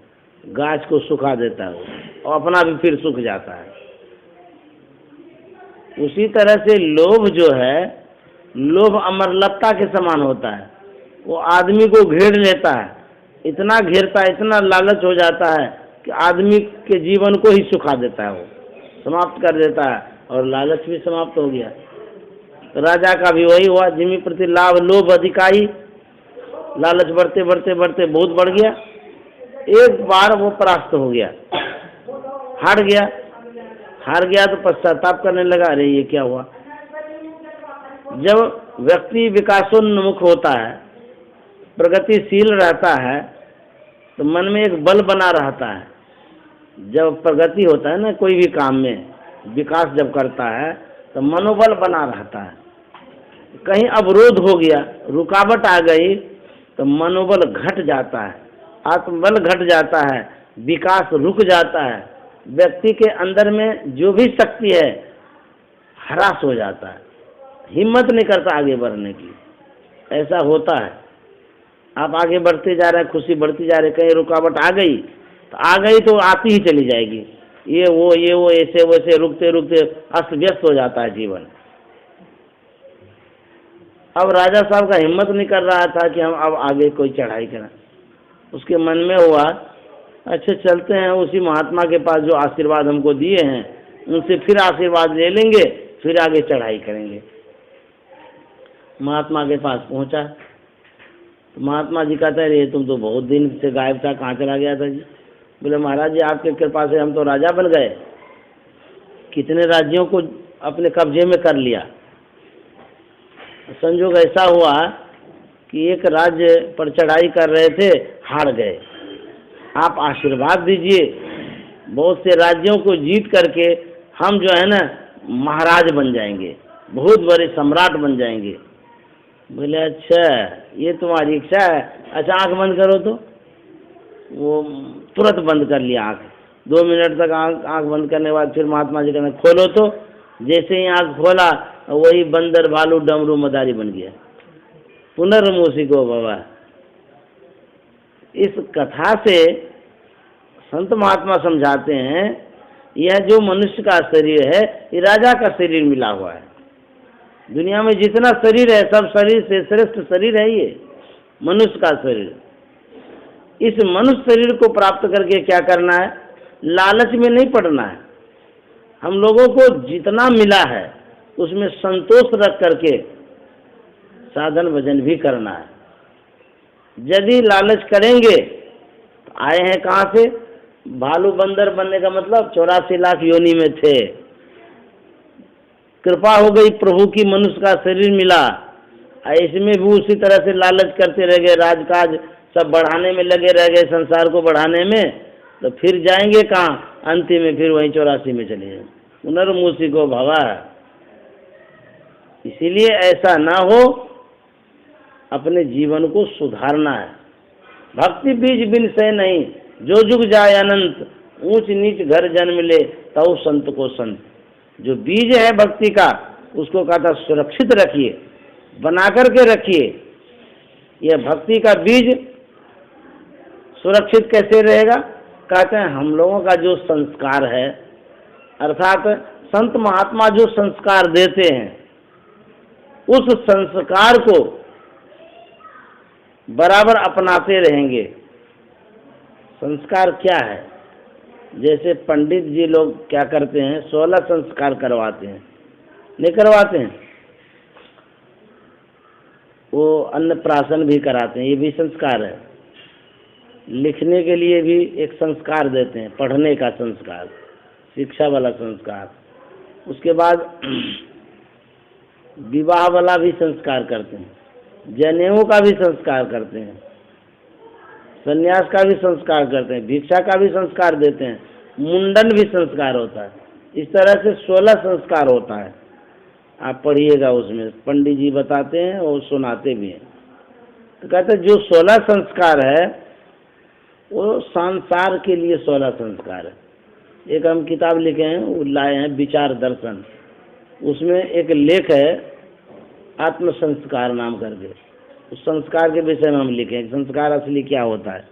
गाछ को सुखा देता है वो, और अपना भी फिर सूख जाता है। उसी तरह से लोभ जो है, लोभ अमरलता के समान होता है। वो आदमी को घेर लेता है, इतना घेरता है, इतना लालच हो जाता है कि आदमी के जीवन को ही सुखा देता है, वो समाप्त कर देता है, और लालच भी समाप्त हो गया। तो राजा का भी वही हुआ, जिमी प्रति लाभ लोभ अधिकाई। लालच बढ़ते बढ़ते बढ़ते बहुत बढ़ गया। एक बार वो परास्त हो गया, हार गया तो पश्चाताप करने लगा, अरे ये क्या हुआ। जब व्यक्ति विकासोन्मुख होता है, प्रगतिशील रहता है, तो मन में एक बल बना रहता है। जब प्रगति होता है ना कोई भी काम में, विकास जब करता है तो मनोबल बना रहता है। कहीं अवरोध हो गया, रुकावट आ गई तो मनोबल घट जाता है, आत्मबल घट जाता है, विकास रुक जाता है, व्यक्ति के अंदर में जो भी शक्ति है हरास हो जाता है, हिम्मत नहीं करता आगे बढ़ने की। ऐसा होता है। आप आगे बढ़ते जा रहे हैं, खुशी बढ़ती जा रही, कहीं रुकावट आ गई तो आती ही चली जाएगी, ये वो ऐसे वैसे रुकते रुकते अस्त व्यस्त हो जाता है जीवन। अब राजा साहब का हिम्मत नहीं कर रहा था कि हम अब आगे कोई चढ़ाई करें। उसके मन में हुआ, अच्छा चलते हैं उसी महात्मा के पास जो आशीर्वाद हमको दिए हैं, उनसे फिर आशीर्वाद ले लेंगे, फिर आगे चढ़ाई करेंगे। महात्मा के पास पहुंचा तो महात्मा जी कहते हैं, ये तुम तो बहुत दिन से गायब था, कहाँ चला गया था जी। बोले महाराज जी आपके कृपा से हम तो राजा बन गए, कितने राज्यों को अपने कब्जे में कर लिया। संजोग ऐसा हुआ कि एक राज्य पर चढ़ाई कर रहे थे, हार गए, आप आशीर्वाद दीजिए, बहुत से राज्यों को जीत करके हम जो है ना महाराज बन जाएंगे, बहुत बड़े सम्राट बन जाएंगे। बोले अच्छा ये तुम्हारी इच्छा है, अच्छा आंख बंद करो। तो वो तुरंत बंद कर लिया आंख। 2 मिनट तक आंख बंद करने के बाद फिर महात्मा जी कहने खोलो। तो जैसे ही आंख खोला वही बंदर भालू डमरू मदारी बन गया। पुनर्मूषिको भव। इस कथा से संत महात्मा समझाते हैं, यह जो मनुष्य का शरीर है ये राजा का शरीर मिला हुआ है। दुनिया में जितना शरीर है सब शरीर से श्रेष्ठ शरीर है ये मनुष्य का शरीर। इस मनुष्य शरीर को प्राप्त करके क्या करना है, लालच में नहीं पड़ना है। हम लोगों को जितना मिला है उसमें संतोष रख करके साधन भजन भी करना है। यदि लालच करेंगे तो आए हैं कहाँ से, भालू बंदर बनने का मतलब 84 लाख योनि में थे, कृपा हो गई प्रभु की, मनुष्य का शरीर मिला, इसमें भी उसी तरह से लालच करते रह गए, राजकाज सब बढ़ाने में लगे रह गए, संसार को बढ़ाने में, तो फिर जाएंगे कहाँ, अंतिम में फिर वहीं 84 में चले जाएंगे। पुनर्मूषिको भव। इसीलिए ऐसा ना हो, अपने जीवन को सुधारना है। भक्ति बीज बिन से नहीं, जो जुग जाए अनंत, ऊंच नीच घर जन्म ले तऊ संत को संत। जो बीज है भक्ति का उसको कहता सुरक्षित रखिए, बना करके रखिए। यह भक्ति का बीज सुरक्षित कैसे रहेगा, कहते हैं हम लोगों का जो संस्कार है, अर्थात संत महात्मा जो संस्कार देते हैं, उस संस्कार को बराबर अपनाते रहेंगे। संस्कार क्या है, जैसे पंडित जी लोग क्या करते हैं, 16 संस्कार करवाते हैं, नहीं करवाते हैं, वो अन्नप्राशन भी कराते हैं, ये भी संस्कार है। लिखने के लिए भी एक संस्कार देते हैं, पढ़ने का संस्कार, शिक्षा वाला संस्कार। उसके बाद विवाह वाला भी संस्कार करते हैं, जनेऊ का भी संस्कार करते हैं, संन्यास का भी संस्कार करते हैं, भिक्षा का भी संस्कार देते हैं, मुंडन भी संस्कार होता है। इस तरह से 16 संस्कार होता है। आप पढ़िएगा, उसमें पंडित जी बताते हैं और सुनाते भी हैं। तो कहते हैं जो 16 संस्कार है वो संसार के लिए 16 संस्कार है। एक हम किताब लिखे हैं, वो लाए हैं विचार दर्शन, उसमें एक लेख है आत्म संस्कार नाम करके, उस संस्कार के विषय में हम लिखे हैं, संस्कार असली क्या होता है।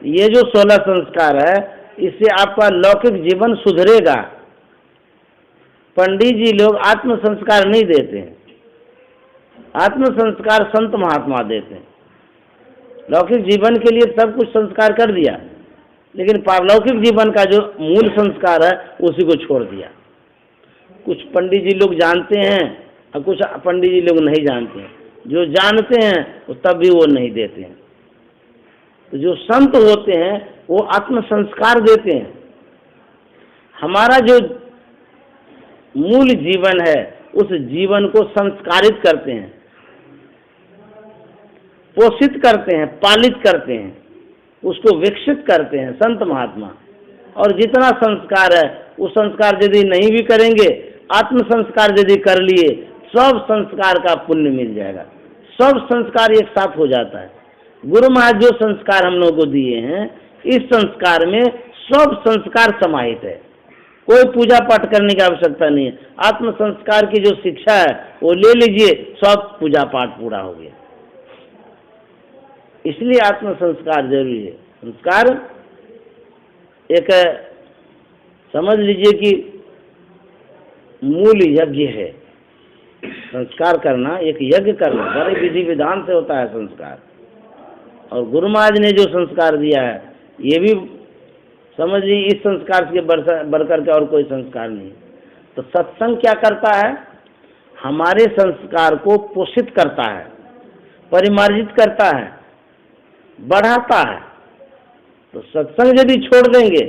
ये जो 16 संस्कार है, इससे आपका लौकिक जीवन सुधरेगा। पंडित जी लोग आत्म संस्कार नहीं देते हैं, आत्म संस्कार संत महात्मा देते हैं। लौकिक जीवन के लिए सब कुछ संस्कार कर दिया, लेकिन पारलौकिक जीवन का जो मूल संस्कार है उसी को छोड़ दिया। कुछ पंडित जी लोग जानते हैं और कुछ पंडित जी लोग नहीं जानते हैं। जो जानते हैं तब भी वो नहीं देते हैं। तो जो संत होते हैं वो आत्म संस्कार देते हैं। हमारा जो मूल जीवन है उस जीवन को संस्कारित करते हैं, पोषित करते हैं, पालित करते हैं, उसको विकसित करते हैं संत महात्मा। और जितना संस्कार है वो संस्कार यदि नहीं भी करेंगे, आत्म संस्कार यदि कर लिए, सब संस्कार का पुण्य मिल जाएगा। सब संस्कार एक साथ हो जाता है। गुरु महाराज जो संस्कार हम लोगों को दिए हैं, इस संस्कार में सब संस्कार समाहित है। कोई पूजा पाठ करने की आवश्यकता नहीं है। आत्म संस्कार की जो शिक्षा है वो ले लीजिए, सब पूजा पाठ पूरा हो गया। इसलिए आत्म संस्कार जरूरी है। संस्कार एक समझ लीजिए कि मूल यज्ञ है। संस्कार करना एक यज्ञ करना, बड़े विधि विधान से होता है संस्कार। और गुरु महाराज ने जो संस्कार दिया है, ये भी समझ लीजिए इस संस्कार से बढ़कर के और कोई संस्कार नहीं। तो सत्संग क्या करता है? हमारे संस्कार को पोषित करता है, परिमार्जित करता है, बढ़ाता है। तो सत्संग यदि छोड़ देंगे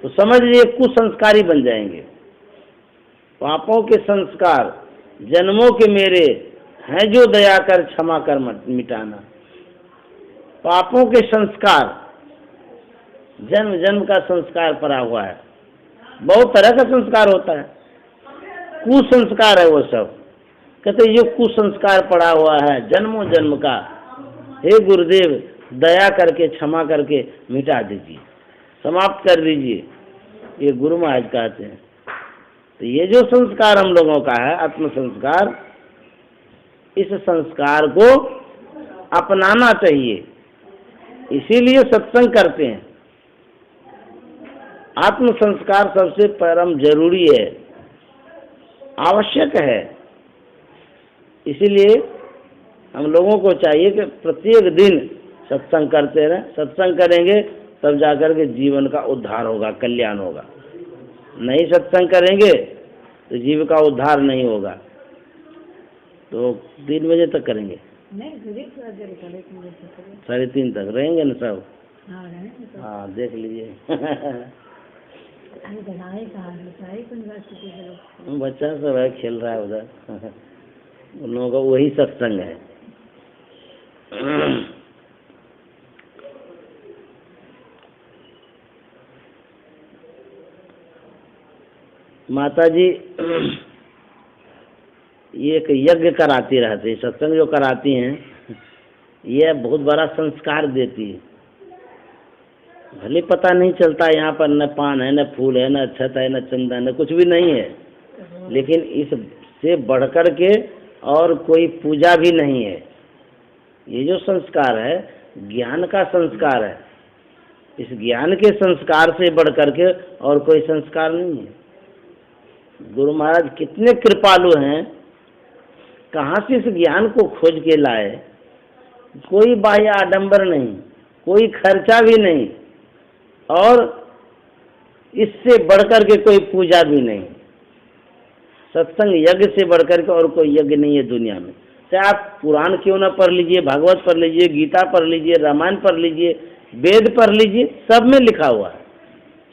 तो समझ लीजिए कुसंस्कारी बन जाएंगे। पापों के संस्कार जन्मों के मेरे हैं जो दया कर क्षमा कर मिटाना। पापों के संस्कार जन्म जन्म का संस्कार पड़ा हुआ है। बहुत तरह का संस्कार होता है, कुसंस्कार है वो सब। कहते ये कुसंस्कार पड़ा हुआ है जन्मों जन्म का, हे गुरुदेव दया करके क्षमा करके मिटा दीजिए, समाप्त कर दीजिए। ये गुरु महाराज कहते हैं। तो ये जो संस्कार हम लोगों का है, आत्म संस्कार, इस संस्कार को अपनाना चाहिए। इसीलिए सत्संग करते हैं। आत्म संस्कार सबसे परम जरूरी है, आवश्यक है। इसीलिए हम लोगों को चाहिए कि प्रत्येक दिन सत्संग करते रहें। सत्संग करेंगे तब जाकर के जीवन का उद्धार होगा, कल्याण होगा। नहीं सत्संग करेंगे तो जीव का उद्धार नहीं होगा। तो 3 बजे तक करेंगे, नहीं 3:30 तक रहेंगे ना सब? हाँ रहेंगे तो। हाँ देख लीजिए। बच्चा सब है, खेल रहा है उधर। उन लोगों का वही सत्संग है। माता जी ये एक यज्ञ कराती रहती है, सत्संग जो कराती हैं, ये बहुत बड़ा संस्कार देती है। भले पता नहीं चलता यहाँ पर न पान है, न फूल है, न अक्षत है, न चंदन है, कुछ भी नहीं है, लेकिन इससे बढ़कर के और कोई पूजा भी नहीं है। ये जो संस्कार है ज्ञान का संस्कार है। इस ज्ञान के संस्कार से बढ़कर के और कोई संस्कार नहीं है। गुरु महाराज कितने कृपालु हैं, कहाँ से इस ज्ञान को खोज के लाए। कोई बाह्य आडंबर नहीं, कोई खर्चा भी नहीं, और इससे बढ़कर के कोई पूजा भी नहीं। सत्संग यज्ञ से बढ़कर के और कोई यज्ञ नहीं है दुनिया में। चाहे आप पुराण क्यों ना पढ़ लीजिए, भागवत पढ़ लीजिए, गीता पढ़ लीजिए, रामायण पढ़ लीजिए, वेद पढ़ लीजिए, सब में लिखा हुआ है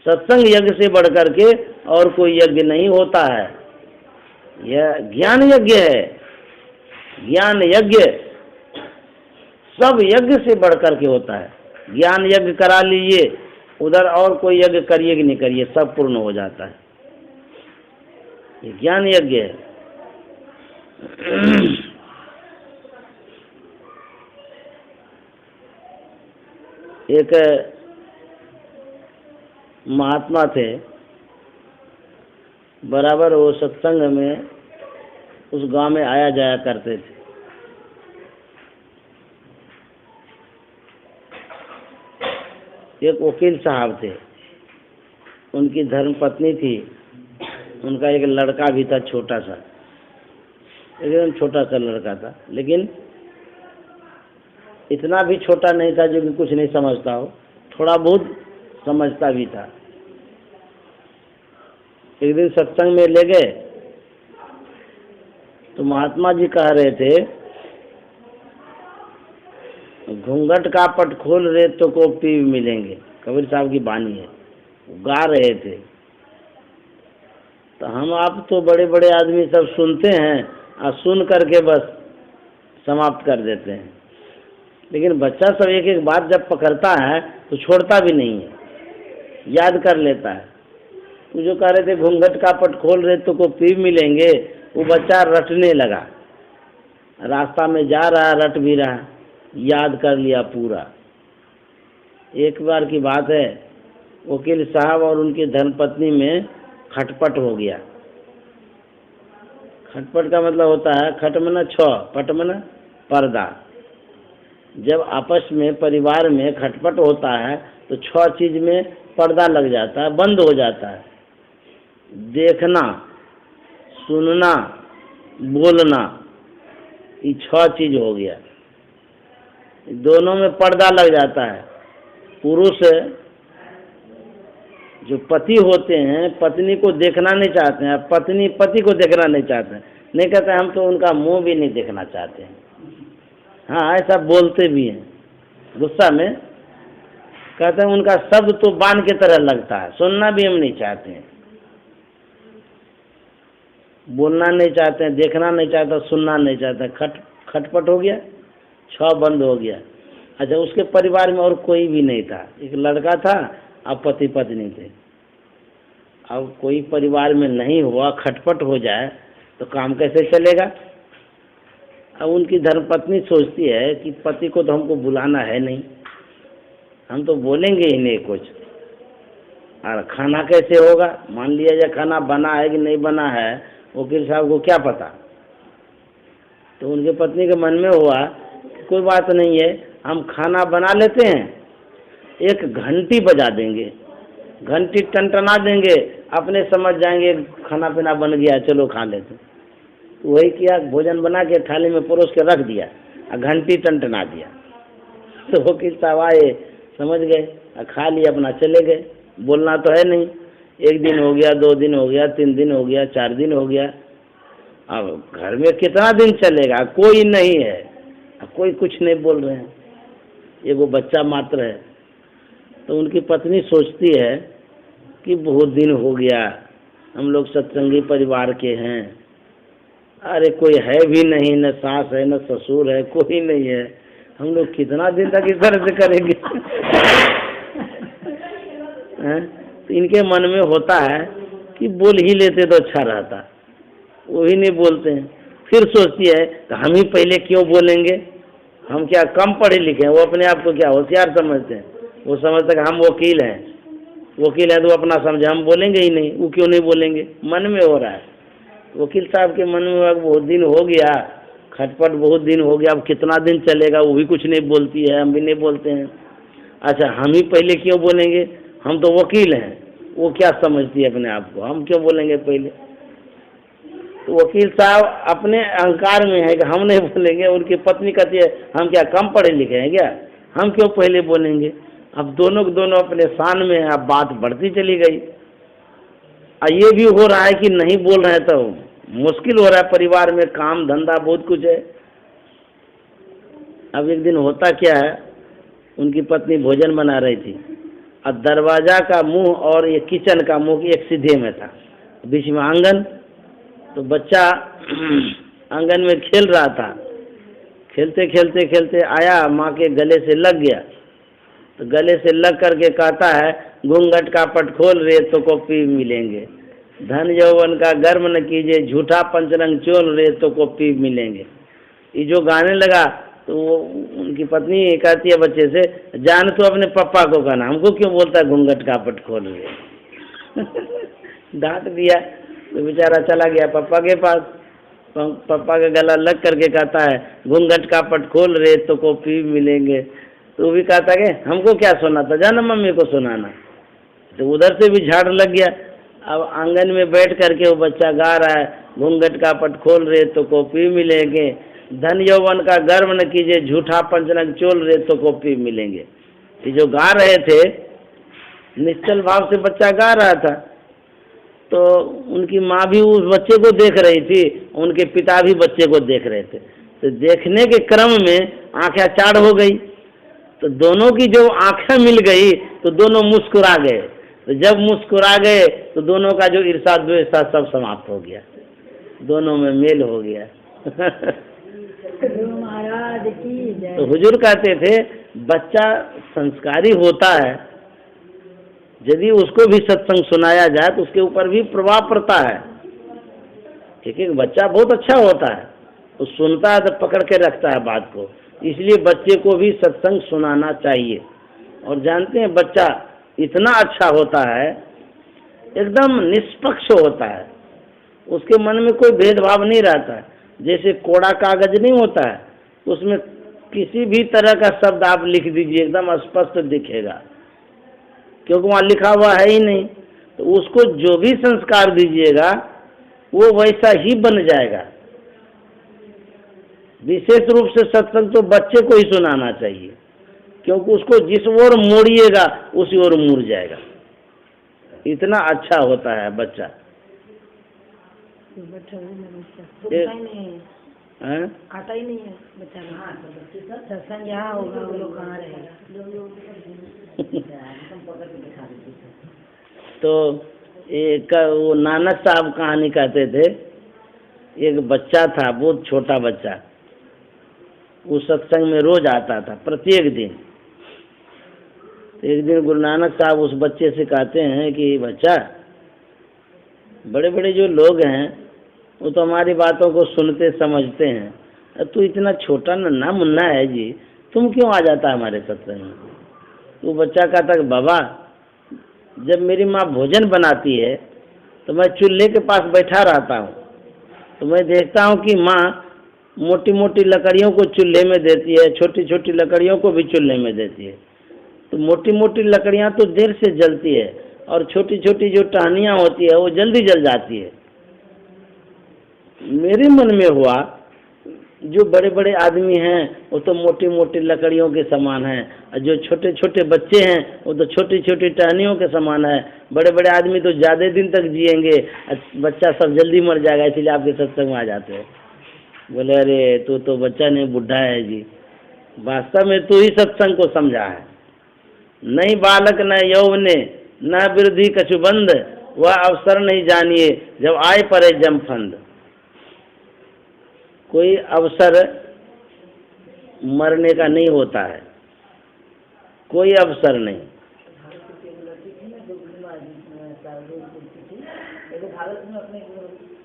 सत्संग यज्ञ से बढ़कर के और कोई यज्ञ नहीं होता है। यह ज्ञान यज्ञ है। ज्ञान यज्ञ सब यज्ञ से बढ़कर के होता है। ज्ञान यज्ञ करा लीजिए, उधर और कोई यज्ञ करिए कि नहीं करिए, सब पूर्ण हो जाता है। ये ज्ञान यज्ञ है। एक महात्मा थे, बराबर वो सत्संग में उस गांव में आया जाया करते थे। एक वकील साहब थे, उनकी धर्मपत्नी थी, उनका एक लड़का भी था, छोटा सा, एकदम छोटा सा लड़का था, लेकिन इतना भी छोटा नहीं था जो कि कुछ नहीं समझता हो, थोड़ा बहुत समझता भी था। एक दिन सत्संग में ले गए तो महात्मा जी कह रहे थे, घूंघट का पट खोल रेतों को पीव मिलेंगे, कबीर साहब की बानी है, गा रहे थे। तो हम आप तो बड़े बड़े आदमी सब सुनते हैं और सुन करके बस समाप्त कर देते हैं, लेकिन बच्चा सब एक एक बात जब पकड़ता है तो छोड़ता भी नहीं है, याद कर लेता है। तो जो कह रहे थे घूंघट का पट खोल रेतों को पीव मिलेंगे, वो बच्चा रटने लगा, रास्ता में जा रहा रट भी रहा, याद कर लिया पूरा। एक बार की बात है, वकील साहब और उनकी धर्मपत्नी में खटपट हो गया। खटपट का मतलब होता है खट मना छ, पट मना पर्दा। जब आपस में परिवार में खटपट होता है तो 6 चीज में पर्दा लग जाता है, बंद हो जाता है। देखना, सुनना, बोलना, ये 6 चीज हो गया, दोनों में पर्दा लग जाता है। पुरुष जो पति होते हैं पत्नी को देखना नहीं चाहते हैं, पत्नी पति को देखना नहीं चाहते हैं, नहीं कहते हम तो उनका मुंह भी नहीं देखना चाहते हैं। हाँ, ऐसा बोलते भी हैं, गुस्सा में कहते हैं उनका शब्द तो बाण की तरह लगता है, सुनना भी हम नहीं चाहते हैं, बोलना नहीं चाहते हैं, देखना नहीं चाहते, सुनना नहीं चाहते। खटपट हो गया, 6 बंद हो गया। अच्छा, उसके परिवार में और कोई भी नहीं था, एक लड़का था, अब पति पत्नी थे। अब कोई परिवार में नहीं हुआ, खटपट हो जाए तो काम कैसे चलेगा। अब उनकी धर्मपत्नी सोचती है कि पति को तो हमको बुलाना है नहीं, हम तो बोलेंगे ही नहीं कुछ, और खाना कैसे होगा, मान लिया जाए खाना बना है कि नहीं बना है, वकील साहब को क्या पता। तो उनके पत्नी के मन में हुआ कि कोई बात नहीं है, हम खाना बना लेते हैं, एक घंटी बजा देंगे, घंटी टनटना देंगे, अपने समझ जाएंगे खाना पीना बन गया, चलो खा लेते। तो वही किया, भोजन बना के थाली में परोस के रख दिया और घंटी टनटना दिया। तो वकील साहब आए, समझ गए, खा लिया, अपना चले गए। बोलना तो है नहीं। 1 दिन हो गया, 2 दिन हो गया, 3 दिन हो गया, 4 दिन हो गया। अब घर में कितना दिन चलेगा, कोई नहीं है, कोई कुछ नहीं बोल रहे हैं, ये वो बच्चा मात्र है। तो उनकी पत्नी सोचती है कि बहुत दिन हो गया, हम लोग सत्संगी परिवार के हैं, अरे कोई है भी नहीं, न सास है न ससुर है, कोई नहीं है, हम लोग कितना दिन तक इस तरह से करेंगे। तो इनके मन में होता है कि बोल ही लेते तो अच्छा रहता, वो ही नहीं बोलते हैं। फिर सोचती है तो हम ही पहले क्यों बोलेंगे, हम क्या कम पढ़े लिखे हैं, वो अपने आप को क्या होशियार समझते हैं, वो समझते हैं हम वकील हैं, वकील हैं तो अपना समझे, हम बोलेंगे ही नहीं, वो क्यों नहीं बोलेंगे, मन में हो रहा है। वकील साहब के मन में बहुत दिन हो गया, खटपट बहुत दिन हो गया, अब कितना दिन चलेगा, वो भी कुछ नहीं बोलती है, हम भी नहीं बोलते हैं। अच्छा, हम ही पहले क्यों बोलेंगे, हम तो वकील हैं, वो क्या समझती है अपने आप को, हम क्यों बोलेंगे पहले। तो वकील साहब अपने अहंकार में है कि हम नहीं बोलेंगे, उनकी पत्नी कहती है हम क्या कम पढ़े लिखे हैं क्या, हम क्यों पहले बोलेंगे। अब दोनों के दोनों अपने शान में है, अब बात बढ़ती चली गई। ये भी हो रहा है कि नहीं बोल रहे हैं तो मुश्किल हो रहा है, परिवार में काम धंधा बहुत कुछ है। अब एक दिन होता क्या है, उनकी पत्नी भोजन बना रही थी, अब दरवाजा का मुंह और ये किचन का मुंह एक सीधे में था, बीच में आंगन। तो बच्चा आंगन में खेल रहा था, खेलते खेलते खेलते आया, माँ के गले से लग गया। तो गले से लग करके कहता है घूंघट का पट खोल रेतों को पीव मिलेंगे, धन यौवन का गर्म न कीजिए, झूठा पंचरंग चोल रेतों को पीव मिलेंगे। ये जो गाने लगा तो वो उनकी पत्नी कहती है बच्चे से, जान तो अपने पापा को कहना, हमको क्यों बोलता है घूंघट का पट खोल रे। डांट दिया तो बेचारा चला गया पापा के पास, पापा का गला लग करके कहता है घूंघट का पट खोल रेतों को पीव मिलेंगे। तो वो भी कहता कि हमको क्या सुनाता, जाना मम्मी को सुनाना। तो उधर से भी झाड़ लग गया। अब आंगन में बैठ करके वो बच्चा गा रहा है घूंघट का पट खोल रेतों को पीव मिलेंगे, धन यौवन का गर्व न कीजिए, झूठा पंचरंग चोल रेतों को पीव मिलेंगे। ये जो गा रहे थे निश्चल भाव से बच्चा गा रहा था, तो उनकी माँ भी उस बच्चे को देख रही थी, उनके पिता भी बच्चे को देख रहे थे। तो देखने के क्रम में आंखें चाड़ हो गई, तो दोनों की जो आंखें मिल गई तो दोनों मुस्कुरा गए। तो जब मुस्कुरा गए तो दोनों का जो ईर्ष्या द्वेष था सब समाप्त हो गया, दोनों में मेल हो गया। महाराज की जय। तो हुजूर कहते थे बच्चा संस्कारी होता है, यदि उसको भी सत्संग सुनाया जाए तो उसके ऊपर भी प्रभाव पड़ता है। ठीक है, बच्चा बहुत अच्छा होता है, वो सुनता है तो पकड़ के रखता है बात को, इसलिए बच्चे को भी सत्संग सुनाना चाहिए। और जानते हैं बच्चा इतना अच्छा होता है, एकदम निष्पक्ष होता है, उसके मन में कोई भेदभाव नहीं रहता है। जैसे कोड़ा कागज नहीं होता है, उसमें किसी भी तरह का शब्द आप लिख दीजिए एकदम स्पष्ट दिखेगा, क्योंकि वहाँ लिखा हुआ है ही नहीं। तो उसको जो भी संस्कार दीजिएगा वो वैसा ही बन जाएगा। विशेष रूप से सत्संग तो बच्चे को ही सुनाना चाहिए, क्योंकि उसको जिस ओर मोड़िएगा उसी ओर मुड़ जाएगा, इतना अच्छा होता है बच्चा। आता ही नहीं है बच्चा, सत्संग यहाँ होगा वो लोग कहाँ रहेगा। तो एक वो नानक साहब कहानी कहते थे, एक बच्चा था, बहुत छोटा बच्चा, वो सत्संग में रोज आता था प्रत्येक दिन। तो एक दिन गुरु नानक साहब उस बच्चे से कहते हैं कि बच्चा, बड़े बड़े जो लोग हैं वो तो हमारी बातों को सुनते समझते हैं, तू इतना छोटा नन्हा मुन्ना है जी, तुम क्यों आ जाता है हमारे सत्संग में। तो बच्चा कहता कि बाबा, जब मेरी माँ भोजन बनाती है तो मैं चूल्हे के पास बैठा रहता हूँ, तो मैं देखता हूँ कि माँ मोटी मोटी लकड़ियों को चूल्हे में देती है, छोटी छोटी लकड़ियों को भी चूल्हे में देती है। तो मोटी मोटी लकड़ियाँ तो देर से जलती है और छोटी छोटी जो टहनियाँ होती है वो जल्दी जल जाती है। मेरे मन में हुआ, जो बड़े बड़े आदमी हैं वो तो मोटी मोटी लकड़ियों के समान हैं, और जो छोटे छोटे बच्चे हैं वो तो छोटी छोटी टहनियों के समान है। बड़े बड़े आदमी तो ज़्यादा दिन तक जिएंगे, बच्चा सब जल्दी मर जाएगा, इसलिए आपके सत्संग में आ जाते हैं। बोले अरे तू तो बच्चा नहीं बुढ़ा है जी, वास्तव में तू ही सत्संग को समझा है। नहीं बालक न यौवने न वृद्धि कछुबंद, वह अवसर नहीं जानिए जब आए परे जमफंद। कोई अवसर मरने का नहीं होता है, कोई अवसर नहीं। भारत में अपने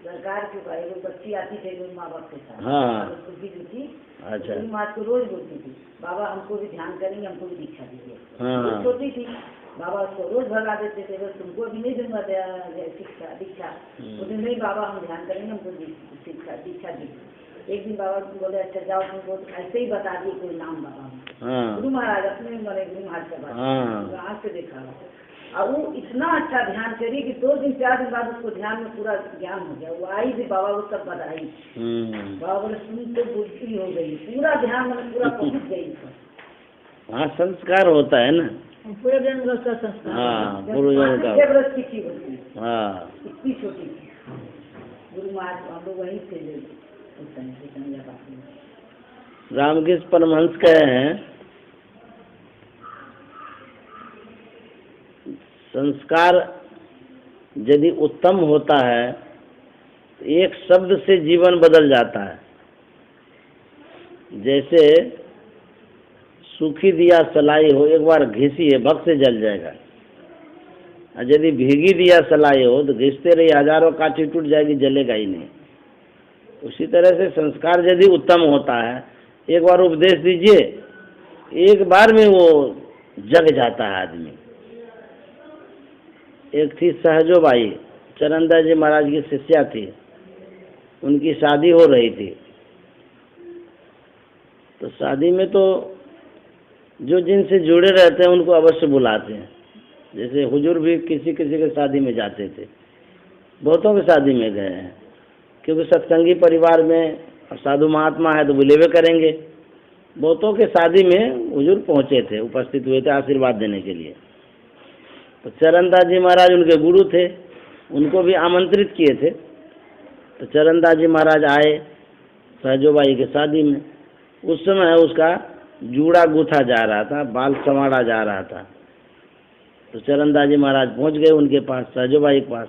सरकार के भाई वो बच्ची आती थी माँ बाप के साथ, हाँ थी। अच्छा, माँ को रोज बोलती थी, बाबा हमको भी ध्यान करेंगे, हमको भी दीक्षा दीजिए। हाँ छोटी थी, बाबा उसको रोज भगा देते थे, बस तुमको भी नहीं दूंगा शिक्षा दीक्षा। बोले नहीं बाबा हम ध्यान करेंगे, हमको दीक्षा दीजिए। एक दिन बाबा बोले अच्छा जाओ, तुमको ऐसे ही बता दिए कोई नाम बाबा। गुरु महाराज अपने मरे, गुरु महाराज का बात आज से देखा। और वो इतना अच्छा ध्यान करी कि 2 दिन 4 दिन बाद उसको ध्यान में पूरा ज्ञान हो गया। वो आई थी, बाबा वो सब बताई। बाबा बोले सुन तो बुद्धि हो गई, पूरा ध्यान में पूरा पहुँच गई। हाँ संस्कार होता है ना, पूरे जन्म का संस्कार। हाँ पूरे जन्म का। हाँ इतनी छोटी थी। गुरु महाराज हम लोग वहीं थे। रामकृष्ण परमहंस कहे हैं, संस्कार यदि उत्तम होता है तो एक शब्द से जीवन बदल जाता है। जैसे सूखी दिया सलाई हो, एक बार घिसी है भक्त से जल जाएगा, और यदि भीगी दिया सलाई हो तो घिसते रही हजारों काठी टूट जाएगी, जलेगा ही नहीं। उसी तरह से संस्कार यदि उत्तम होता है, एक बार उपदेश दीजिए, एक बार में वो जग जाता है आदमी। एक थी सहजोबाई, चरणदास जी महाराज की शिष्या थी, उनकी शादी हो रही थी। तो शादी में तो जो जिनसे जुड़े रहते हैं उनको अवश्य बुलाते हैं। जैसे हुजूर भी किसी किसी के शादी में जाते थे, बहुतों के शादी में गए हैं, क्योंकि सत्संगी परिवार में साधु महात्मा है तो बुलेवे करेंगे। बहुतों के शादी में हुजूर पहुँचे थे, उपस्थित हुए थे आशीर्वाद देने के लिए। तो चरणदास जी महाराज उनके गुरु थे, उनको भी आमंत्रित किए थे। तो चरणदास जी महाराज आए सहजोबाई के शादी में। उस समय उसका जूड़ा गूथा जा रहा था, बाल संवारा जा रहा था। तो चरणदास जी महाराज पहुंच गए उनके पास, सहजोबाई के पास।